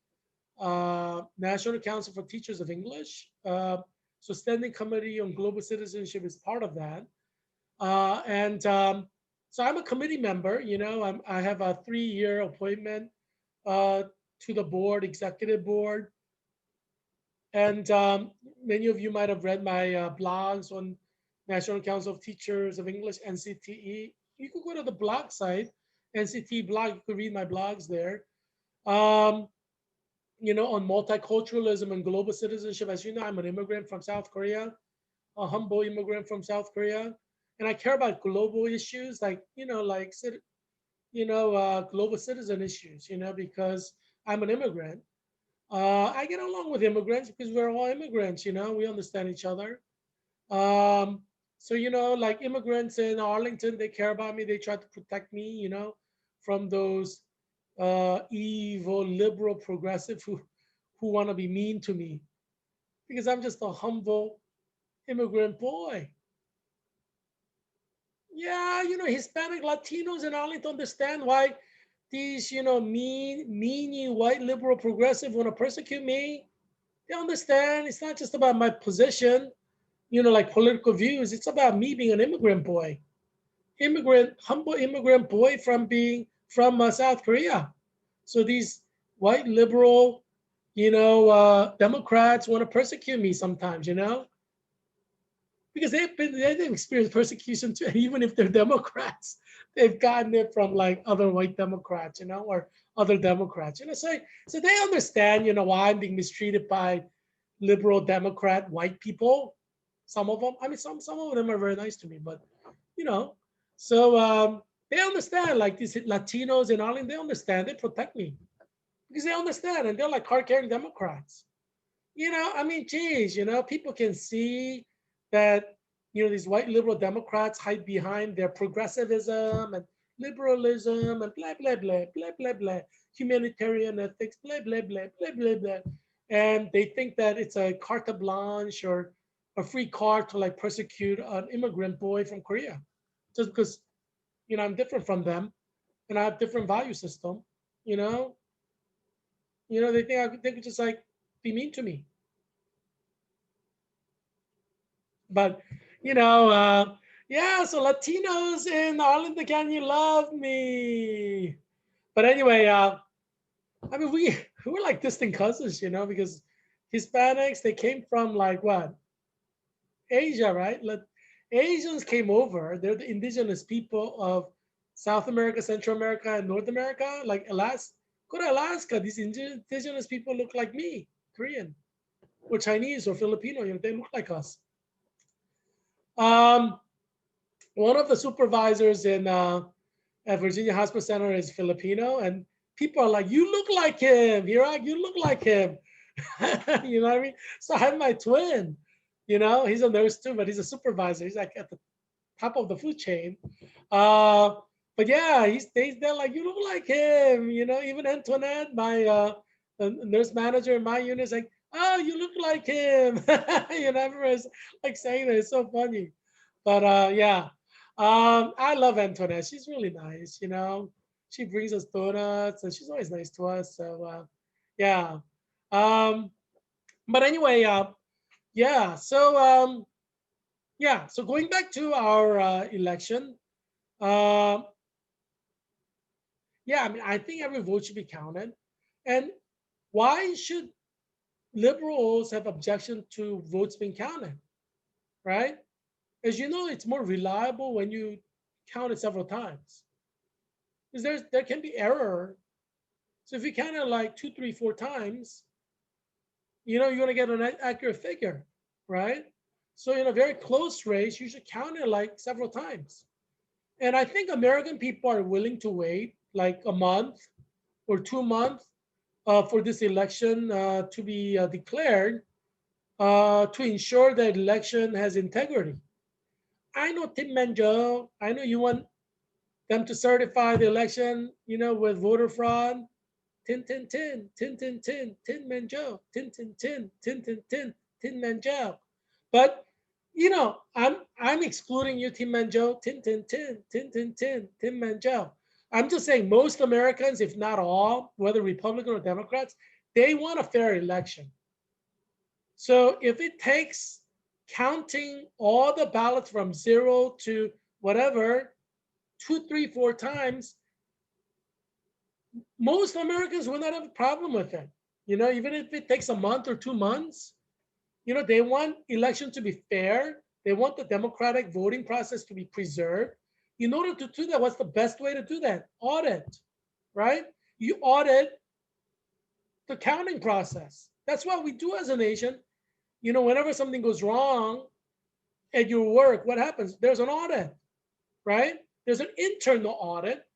National Council for Teachers of English. So Standing Committee on Global Citizenship is part of that. And so I'm a committee member. I have a 3-year appointment uh, to the board, executive board. And many of you might have read my blogs on National Council of Teachers of English, NCTE. You could go to the blog site, NCTE blog. You could read my blogs there. Um, on multiculturalism and global citizenship. As you know, I'm an immigrant from South Korea, a humble immigrant from South Korea, and I care about global issues like global citizen issues. Because I'm an immigrant. I get along with immigrants because we're all immigrants. We understand each other. Um, so like immigrants in Arlington, they care about me. They try to protect me. From those evil liberal progressive who want to be mean to me because I'm just a humble immigrant boy. Yeah, Hispanic Latinos in Arlington understand why these, mean white liberal progressive want to persecute me. They understand it's not just about my position, like political views. It's about me being an immigrant boy, humble immigrant boy from being from South Korea. So these white liberal, Democrats want to persecute me sometimes, because they've experienced persecution too, even if they're Democrats. They've gotten it from like other white Democrats, or other Democrats, so they understand, why I'm being mistreated by liberal Democrat white people. Some of them, I mean, some of them are very nice to me, but you know, so they understand. Like these Latinos in Arlington, they understand. They protect me because they understand, and they're like card-carrying Democrats. I mean, geez, people can see that, these white liberal Democrats hide behind their progressivism and liberalism and blah, blah, blah, blah, blah, blah, humanitarian ethics, blah, blah, blah, blah, blah, blah. And they think that it's a carte blanche or a free card to like persecute an immigrant boy from Korea just because, I'm different from them and I have different value system, you know, they could just like be mean to me. But yeah, so Latinos in Arlington, can you love me? But anyway, I mean, we were like distant cousins, because Hispanics, they came from like what, Asia, right? Asians came over. They're the indigenous people of South America, Central America, and North America. Like Alaska, go to Alaska. These indigenous people look like me, Korean, or Chinese, or Filipino. They look like us. Um, One of the supervisors in at Virginia Hospital Center is Filipino, and people are like, "You look like him, Heerak. You look like him." You know what I mean? So I have my twin. He's a nurse too, but he's a supervisor. He's like at the top of the food chain. Uh, but yeah, they're like, "You look like him." Even Antoinette, my the nurse manager in my unit, is like, "Oh, you look like him." Everyone's like saying that. It's so funny. But yeah, I love Antoinette. She's really nice. She brings us donuts and she's always nice to us. So yeah. Um, but anyway, yeah. So yeah. So going back to our election, uh, yeah. I mean, I think every vote should be counted. And why should liberals have objection to votes being counted? right? As you know, it's more reliable when you count it several times. Because there can be error. So if you count it like two, three, four times, you're going to get an accurate figure, right? So in a very close race, you should count it like several times. And I think American people are willing to wait like a month or 2 months for this election to be declared to ensure that election has integrity. I know Tim Manjo, I know you want them to certify the election, with voter fraud. Tin, tin, tin, tin, tin, tin, tin Manjo, tin, tin, tin, tin, tin, tin, tin Manjo. But I'm excluding you, Tim Manjo, tin, tin, tin, tin, tin, tin, tin Manjo. I'm just saying most Americans, if not all, whether Republican or Democrats, they want a fair election. So if it takes counting all the ballots from zero to whatever, two, three, four times, most Americans will not have a problem with it. Even if it takes a month or 2 months, they want election to be fair. They want the democratic voting process to be preserved. In order to do that, what's the best way to do that? Audit, right? You audit the counting process. That's what we do as a nation. Whenever something goes wrong at your work, what happens? There's an audit, right? There's an internal audit,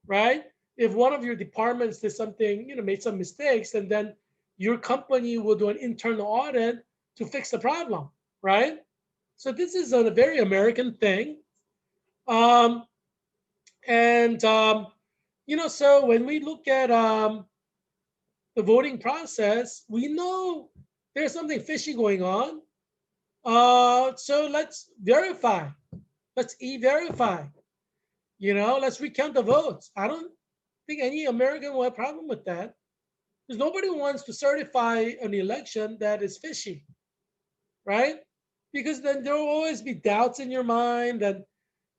right? If one of your departments did something, made some mistakes, and then your company will do an internal audit to fix the problem, right? So this is a very American thing. Um, and, so when we look at the voting process, we know there's something fishy going on. So let's verify. Let's e-verify. Let's recount the votes. I don't think any American will have a problem with that. Because nobody wants to certify an election that is fishy, right? Because then there will always be doubts in your mind, and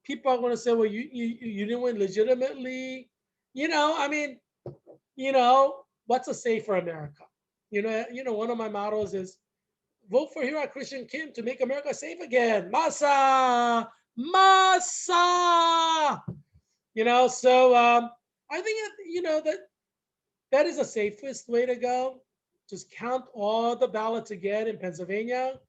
people are going to say, "Well, you didn't win legitimately." I mean, what's a safer America? One of my mottos is vote for Heerak Christian Kim to make America safe again. Masa, masa. So I think that is the safest way to go. Just count all the ballots again in Pennsylvania,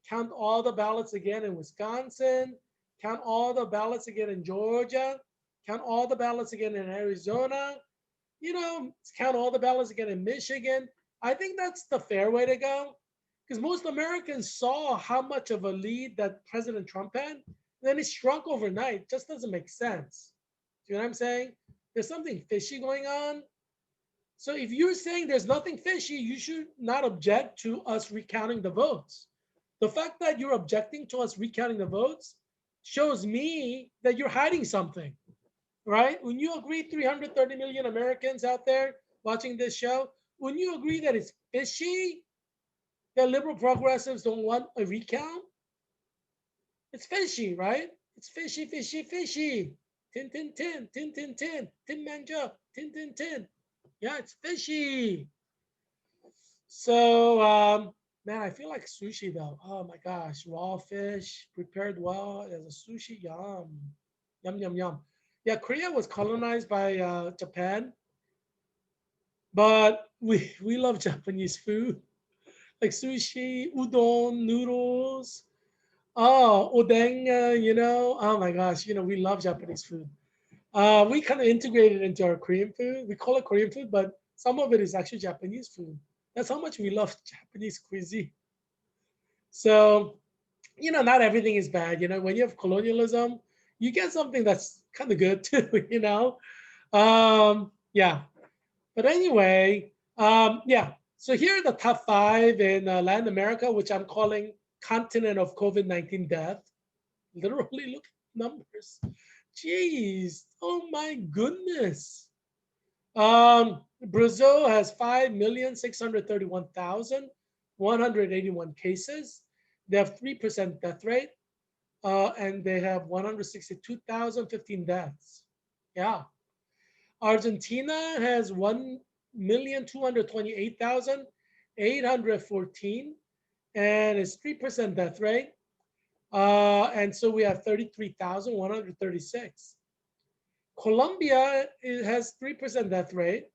count all the ballots again in Wisconsin, count all the ballots again in Georgia, count all the ballots again in Arizona, count all the ballots again in Michigan. I think that's the fair way to go because most Americans saw how much of a lead that President Trump had. Then it shrunk overnight. It just doesn't make sense. Do you know what I'm saying? There's something fishy going on. So if you're saying there's nothing fishy, you should not object to us recounting the votes. The fact that you're objecting to us recounting the votes shows me that you're hiding something, right? When you agree 330 million Americans out there watching this show, when you agree that it's fishy, that liberal progressives don't want a recount, it's fishy, right? It's fishy, fishy, fishy. Tin, tin, tin, tin, tin, tin, tin manja, tin, tin, tin. Yeah, it's fishy. So, man, I feel like sushi though. Oh my gosh, raw fish prepared well as a sushi. Yum, yum, yum, yum. Yeah, Korea was colonized by Japan, but we love Japanese food like sushi, udon, noodles. Oh, odeng, Oh my gosh, we love Japanese food. We kind of integrated into our Korean food. We call it Korean food, but some of it is actually Japanese food. That's how much we love Japanese cuisine. So, not everything is bad. When you have colonialism, you get something that's kind of good too, Yeah. But anyway, yeah. So here are the top five in Latin America, which I'm calling continent of COVID-19 death. Literally, look at numbers. Jeez, oh my goodness. Brazil has 5,631,181 cases. They have 3% death rate, and they have 162,015 deaths. Yeah. Argentina has 1,228,814, and it's 3% death rate. And so we have 33,136. Colombia, it has 3% death rate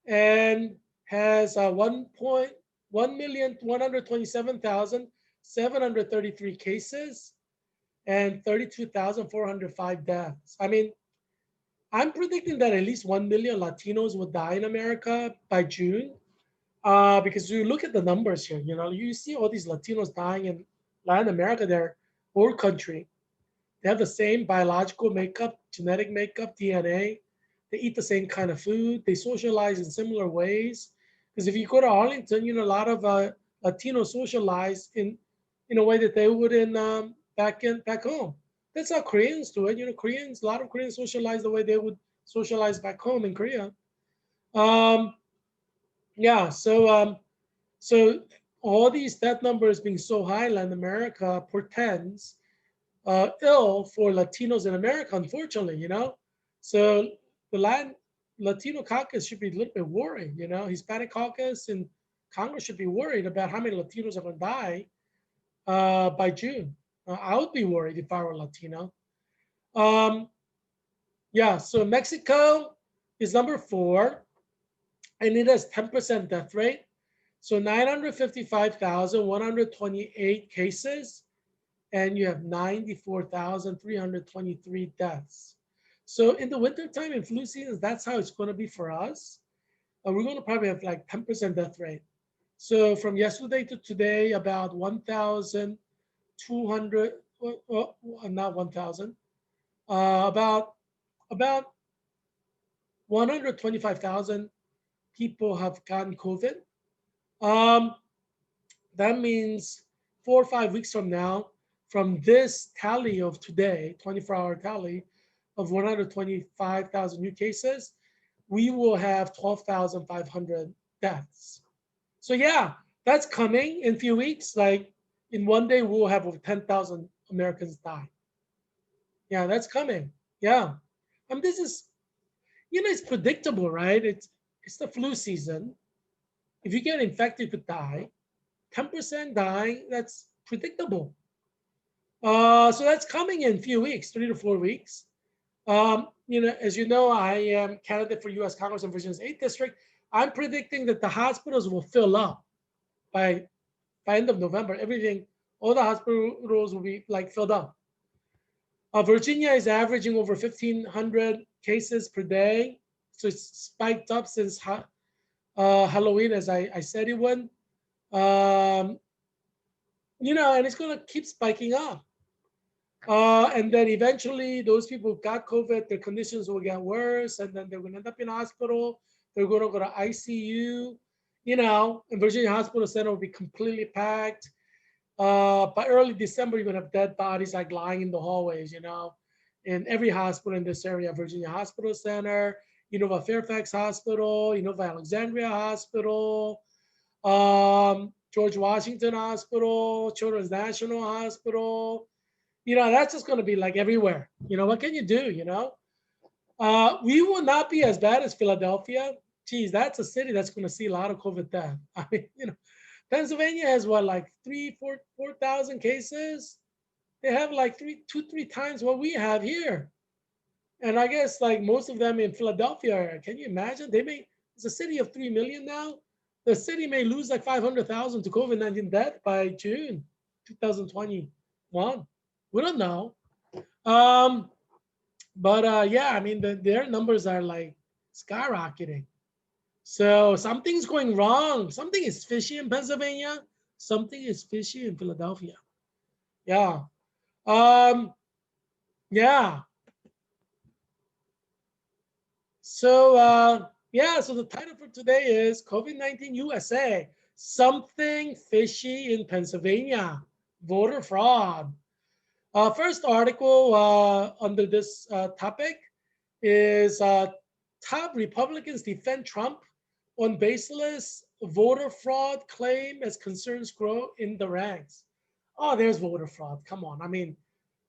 and has 1,127,733 cases and 32,405 deaths. I mean, I'm predicting that at least 1 million Latinos will die in America by June. Because you look at the numbers here, you see all these Latinos dying in Latin America, their old country. They have the same biological makeup, genetic makeup, DNA. They eat the same kind of food. They socialize in similar ways. Because if you go to Arlington, a lot of Latinos socialize in a way that they would in back home. That's how Koreans do it. A lot of Koreans socialize the way they would socialize back home in Korea. Um, yeah, so all these death numbers being so high in Latin America portends ill for Latinos in America, unfortunately, So the Latino caucus should be a little bit worried, Hispanic caucus and Congress should be worried about how many Latinos are going to die by June. I would be worried if I were Latino. Um, yeah, so Mexico is number 4, and it has 10% death rate. So 955,128 cases, and you have 94,323 deaths. So in the wintertime and flu seasons, that's how it's going to be for us. We're going to probably have like 10% death rate. So from yesterday to today, about 1,200, not 1,000, about 125,000 people have gotten COVID. Um, that means 4 or 5 weeks from now, from this tally of today, 24-hour tally of 125,000 new cases, we will have 12,500 deaths. So yeah, that's coming in a few weeks. Like in one day, we'll have over 10,000 Americans die. Yeah, that's coming. Yeah. This is, it's predictable, right? It's the flu season. If you get infected, you could die. 10% dying, that's predictable. So that's coming in a few weeks, 3 to 4 weeks. As you know, I am candidate for U.S. Congress in Virginia's 8th District. I'm predicting that the hospitals will fill up by end of November. All the hospitals will be like filled up. Virginia is averaging over 1,500 cases per day. So it's spiked up since Halloween, as I said it would. And it's going to keep spiking up. And then eventually those people who got COVID, their conditions will get worse, and then they're going to end up in hospital. They're going to go to ICU, and Virginia Hospital Center will be completely packed. By early December, you're going to have dead bodies like lying in the hallways, in every hospital in this area: Virginia Hospital Center, Fairfax Hospital, Alexandria Hospital, George Washington Hospital, Children's National Hospital. That's just going to be like everywhere. What can you do? We will not be as bad as Philadelphia. Geez, that's a city that's going to see a lot of COVID death. I mean, Pennsylvania has what, like 4,000 cases. They have like 3 times what we have here. And I guess like most of them in Philadelphia. Can you imagine? It's a city of 3 million now. The city may lose like 500,000 to COVID-19 death by June 2021. We don't know. But yeah, I mean, their numbers are like skyrocketing. So something's going wrong. Something is fishy in Pennsylvania. Something is fishy in Philadelphia. Yeah. Yeah. So so the title for today is COVID-19 USA. Something fishy in Pennsylvania. Voter fraud. First article under this topic is top Republicans defend Trump on baseless voter fraud claim as concerns grow in the ranks. Oh, there's voter fraud. Come on. I mean,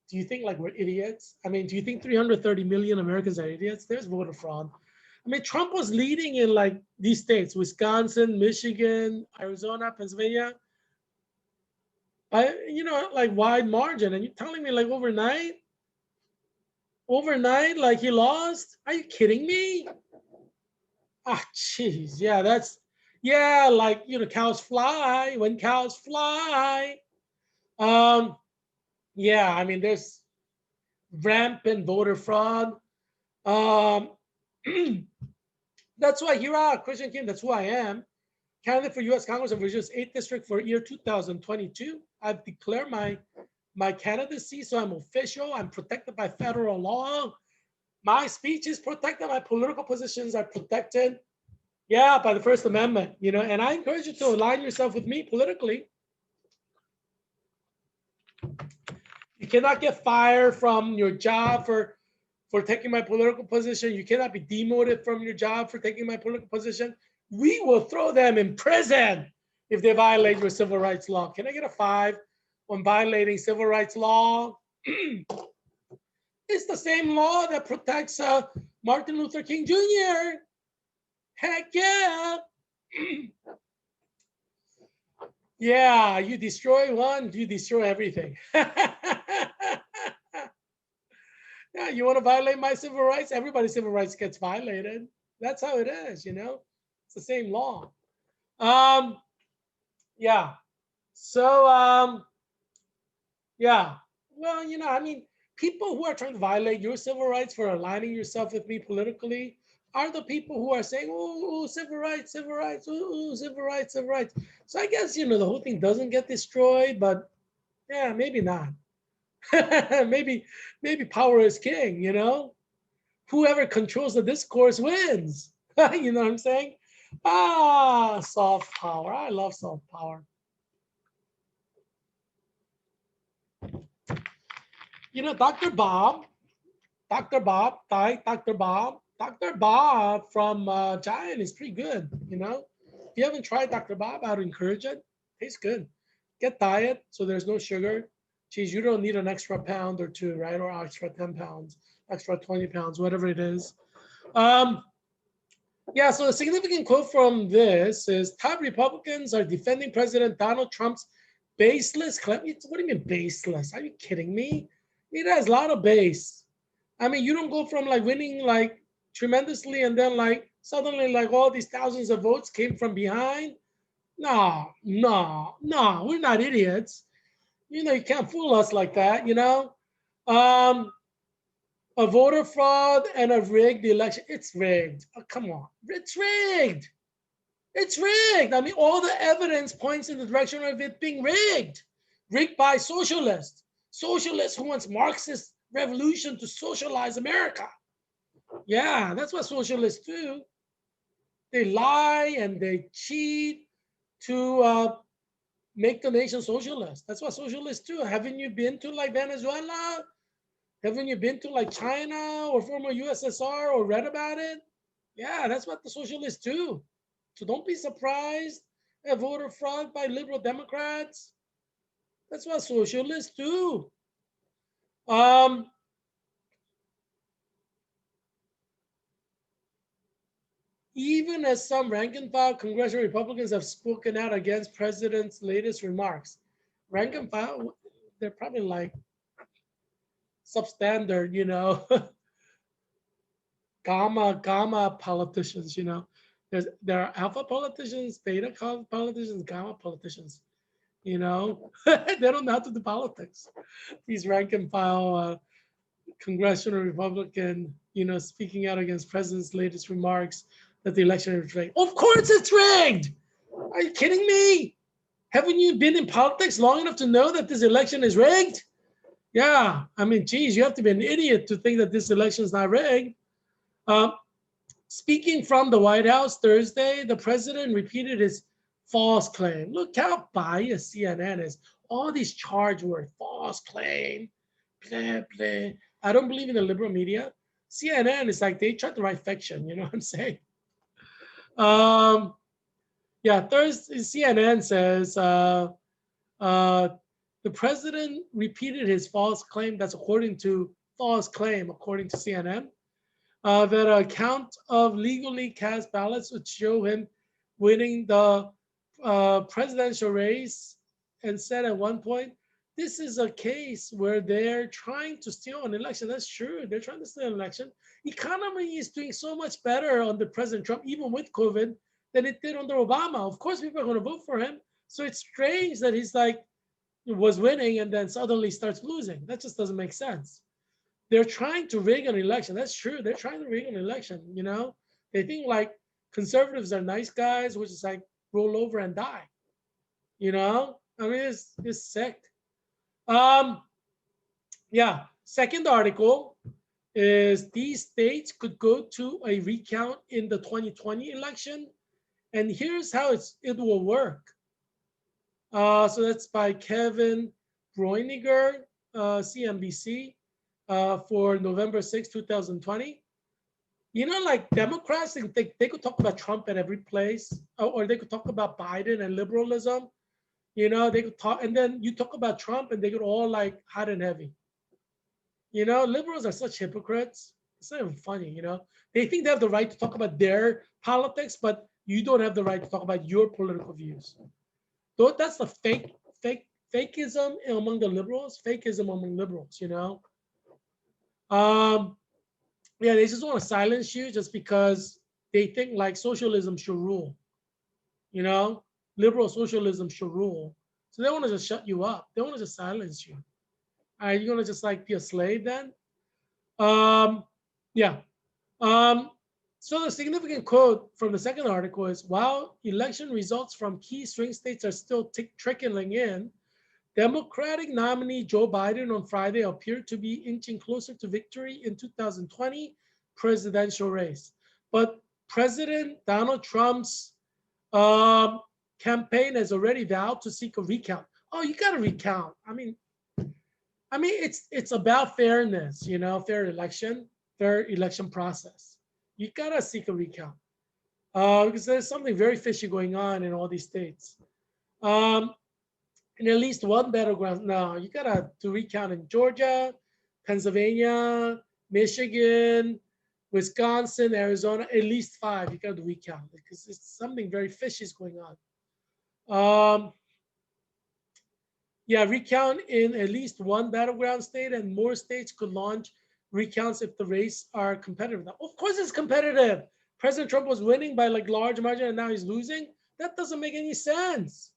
do you think like we're idiots? I mean, do you think 330 million Americans are idiots? There's voter fraud. I mean, Trump was leading in like these states: Wisconsin, Michigan, Arizona, Pennsylvania, like wide margin, and you're telling me like overnight, like he lost? Are you kidding me? Ah, jeez, yeah, like cows fly when cows fly. Um, yeah, I mean, there's rampant voter fraud. Um, that's why Heerak Christian Kim, that's who I am. Candidate for U.S. Congress of Virginia's 8th District for year 2022. I've declared my candidacy, so I'm official. I'm protected by federal law. My speech is protected. My political positions are protected. Yeah, by the First Amendment, and I encourage you to align yourself with me politically. You cannot get fired from your job for taking my political position. You cannot be demoted from your job for taking my political position. We will throw them in prison if they violate your civil rights law. Can I get a 5 on violating civil rights law? It's the same law that protects Martin Luther King Jr. Heck yeah. Yeah, you destroy one, you destroy everything. Yeah, you want to violate my civil rights? Everybody's civil rights gets violated. That's how it is, It's the same law. Yeah. So, yeah. Well, I mean, people who are trying to violate your civil rights for aligning yourself with me politically are the people who are saying, oh, civil rights, civil rights, oh, civil rights, civil rights. So I guess, the whole thing doesn't get destroyed, but yeah, maybe not. maybe power is king, Whoever controls the discourse wins. You know what I'm saying? Soft power. I love soft power. Dr. Bob from Giant is pretty good, If you haven't tried Dr. Bob, I would encourage it. Tastes good. Get diet, so there's no sugar. Geez, you don't need an extra pound or 2, right? Or extra 10 pounds, extra 20 pounds, whatever it is. Yeah, so the significant quote from this is, top Republicans are defending President Donald Trump's baseless claim. What do you mean baseless? Are you kidding me? It has a lot of base. I mean, you don't go from like winning like tremendously and then like suddenly like all these thousands of votes came from behind. No, we're not idiots. You can't fool us like that, A voter fraud and a rigged election. It's rigged. Oh, come on. It's rigged. It's rigged. I mean, all the evidence points in the direction of it being rigged. Rigged by socialists. Socialists who wants Marxist revolution to socialize America. Yeah, that's what socialists do. They lie and they cheat to make the nation socialist. That's what socialists do. Haven't you been to like Venezuela? Haven't you been to like China or former USSR or read about it? Yeah, that's what the socialists do. So don't be surprised at voter fraud by liberal Democrats. That's what socialists do. Even as some rank and file congressional Republicans have spoken out against president's latest remarks. Rank and file, they're probably like substandard, gamma politicians, there are alpha politicians, beta politicians, gamma politicians, they don't know how to do politics. These rank and file congressional Republican, speaking out against president's latest remarks that the election is rigged. Of course it's rigged. Are you kidding me? Haven't you been in politics long enough to know that this election is rigged? Yeah, I mean, geez, you have to be an idiot to think that this election is not rigged. Speaking from the White House Thursday, the president repeated his false claim. Look how biased CNN is. All these charge words, false claim, blah, blah. I don't believe in the liberal media. CNN is like they try to write fiction, you know what I'm saying? Yeah, Thursday, CNN says the president repeated his false claim. That's according to CNN. That a count of legally cast ballots would show him winning the presidential race and said at one point, this is a case where they're trying to steal an election. That's true. They're trying to steal an election. Economy is doing so much better under President Trump, even with COVID, than it did under Obama. Of course, people are going to vote for him. So it's strange that he's like was winning and then suddenly starts losing. That just doesn't make sense. They're trying to rig an election. That's true. They're trying to rig an election. They think like conservatives are nice guys, which is like roll over and die. I mean, it's sick. Um, yeah. Second article is these states could go to a recount in the 2020 election, and here's how it will work. So that's by Kevin Broiniger, CNBC, for November 6, 2020. Like Democrats, they could talk about Trump at every place, or they could talk about Biden and liberalism. They could talk, and then you talk about Trump, and they could all like hot and heavy. Liberals are such hypocrites. It's not even funny. They think they have the right to talk about their politics, but you don't have the right to talk about your political views. That's the fakeism among the liberals. Fakeism among liberals. They just want to silence you just because they think like socialism should rule. Liberal socialism should rule. So they want to just shut you up. They want to just silence you. Are you gonna just like be a slave then? Yeah. So the significant quote from the second article is, while election results from key swing states are still trickling in, Democratic nominee Joe Biden on Friday appeared to be inching closer to victory in 2020 presidential race. But President Donald Trump's campaign has already vowed to seek a recount. Oh, you got to recount. I mean, it's about fairness, fair election process. You gotta seek a recount because there's something very fishy going on in all these states. In at least one battleground, no, you gotta do recount in Georgia, Pennsylvania, Michigan, Wisconsin, Arizona, at least 5. You gotta do recount because it's something very fishy is going on. Recount in at least one battleground state, and more states could launch recounts if the race are competitive. Now, of course, it's competitive. President Trump was winning by like large margin, and now he's losing. That doesn't make any sense.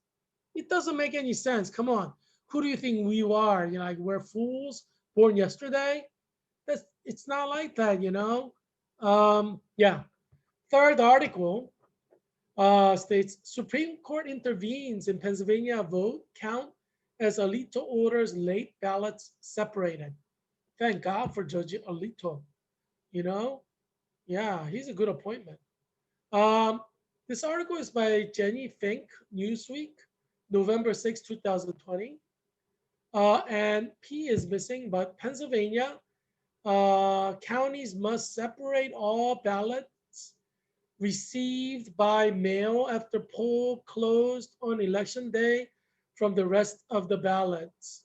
It doesn't make any sense. Come on, who do you think we are? Like we're fools born yesterday. It's not like that. Third article states Supreme Court intervenes in Pennsylvania vote count as Alito orders late ballots separated. Thank God for Judge Alito. He's a good appointment. This article is by Jenny Fink, Newsweek, November 6, 2020. And P is missing, but Pennsylvania counties must separate all ballots received by mail after poll closed on election day from the rest of the ballots.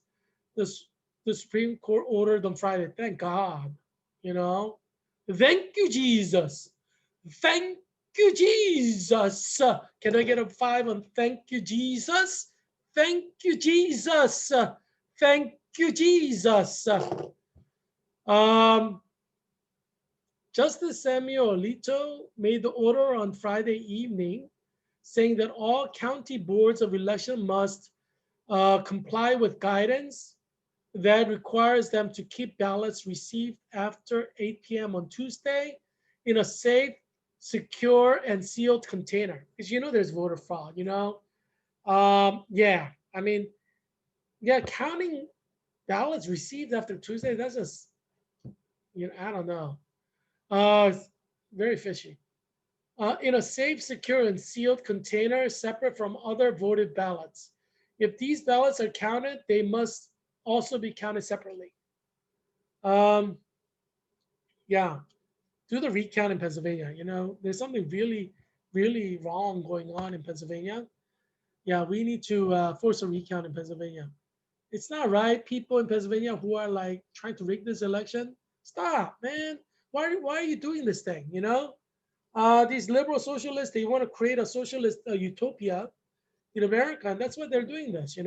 The Supreme Court ordered on Friday. Thank God. Thank you, Jesus. Thank you, Jesus. Can I get a 5 on thank you, Jesus? Thank you, Jesus. Thank you, Jesus. Justice Samuel Alito made the order on Friday evening, saying that all county boards of election must comply with guidance that requires them to keep ballots received after 8 p.m. on Tuesday in a safe, secure, and sealed container. Because there's voter fraud, counting ballots received after Tuesday, that's just, I don't know. It's very fishy. In a safe, secure, and sealed container separate from other voted ballots. If these ballots are counted, they must also be counted separately. Do the recount in Pennsylvania. There's something really, really wrong going on in Pennsylvania. We need to force a recount in Pennsylvania. It's not right. People in Pennsylvania who are like trying to rig this election, stop, man. Why are you doing this thing? These liberal socialists, they want to create a socialist utopia, in America, and that's why they're doing this. This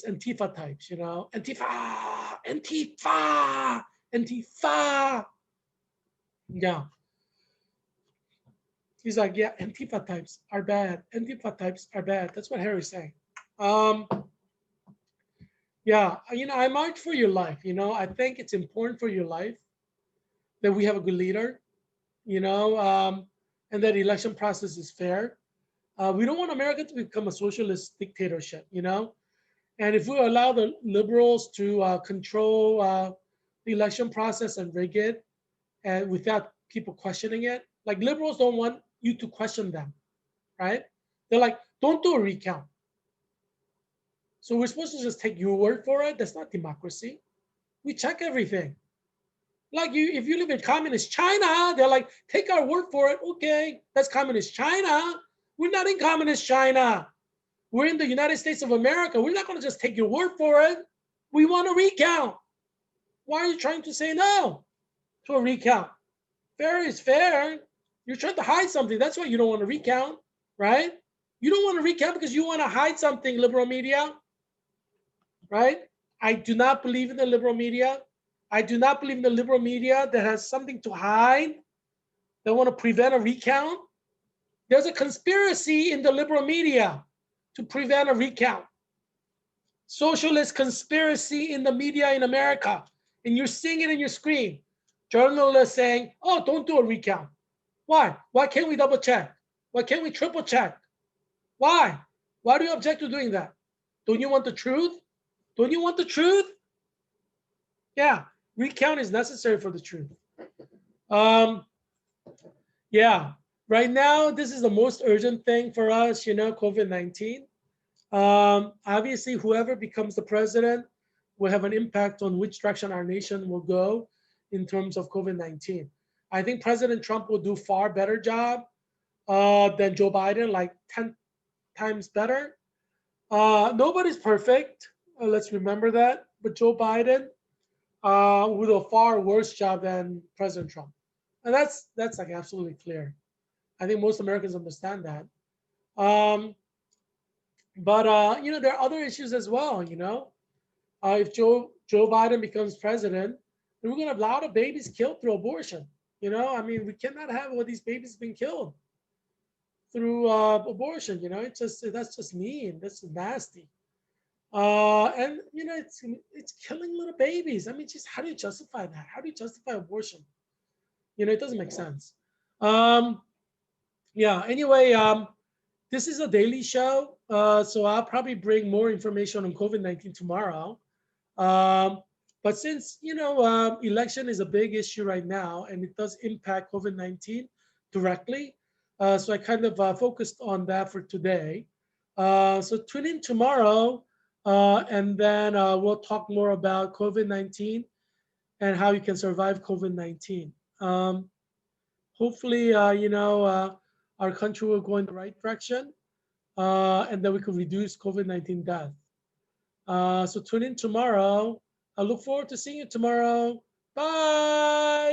Antifa types. Antifa, Antifa, Antifa. Yeah, he's like, yeah, Antifa types are bad. Antifa types are bad. That's what Harry's saying. Um, yeah, I march for your life. I think it's important for your life that we have a good leader. You know, and that the election process is fair. We don't want America to become a socialist dictatorship. And if we allow the liberals to control the election process and rig it, and without people questioning it, like liberals don't want you to question them, right? They're like, don't do a recount. So we're supposed to just take your word for it. That's not democracy. We check everything. Like if you live in communist China, they're like, take our word for it. Okay, that's communist China. We're not in communist China. We're in the United States of America. We're not going to just take your word for it. We want a recount. Why are you trying to say no to a recount? Fair is fair. You're trying to hide something. That's why you don't want to recount, right? You don't want to recount because you want to hide something, liberal media, right? I do not believe in the liberal media. I do not believe in the liberal media that has something to hide. They want to prevent a recount. There's a conspiracy in the liberal media to prevent a recount. Socialist conspiracy in the media in America. And you're seeing it in your screen. Journalists saying, oh, don't do a recount. Why? Why can't we double check? Why can't we triple check? Why? Why do you object to doing that? Don't you want the truth? Don't you want the truth? Yeah, recount is necessary for the truth. Yeah, right now, this is the most urgent thing for us, COVID-19. Obviously, whoever becomes the president will have an impact on which direction our nation will go in terms of COVID-19. I think President Trump will do far better job than Joe Biden, like 10 times better. Nobody's perfect. Let's remember that. But Joe Biden will do a far worse job than President Trump. And that's like absolutely clear. I think most Americans understand that. Um, but there are other issues as well. If Joe Biden becomes president, then we're going to have a lot of babies killed through abortion. I mean, we cannot have all these babies being killed through abortion. That's just mean. That's nasty. And it's killing little babies. I mean, just how do you justify that? How do you justify abortion? It doesn't make sense. Um, yeah. Anyway, this is a daily show, so I'll probably bring more information on COVID-19 tomorrow. Um, but since election is a big issue right now, and it does impact COVID-19 directly, so I kind of focused on that for today. So tune in tomorrow, and then we'll talk more about COVID-19 and how you can survive COVID-19. Hopefully, our country will go in the right direction, and then we can reduce COVID-19 death. So tune in tomorrow. I look forward to seeing you tomorrow. Bye.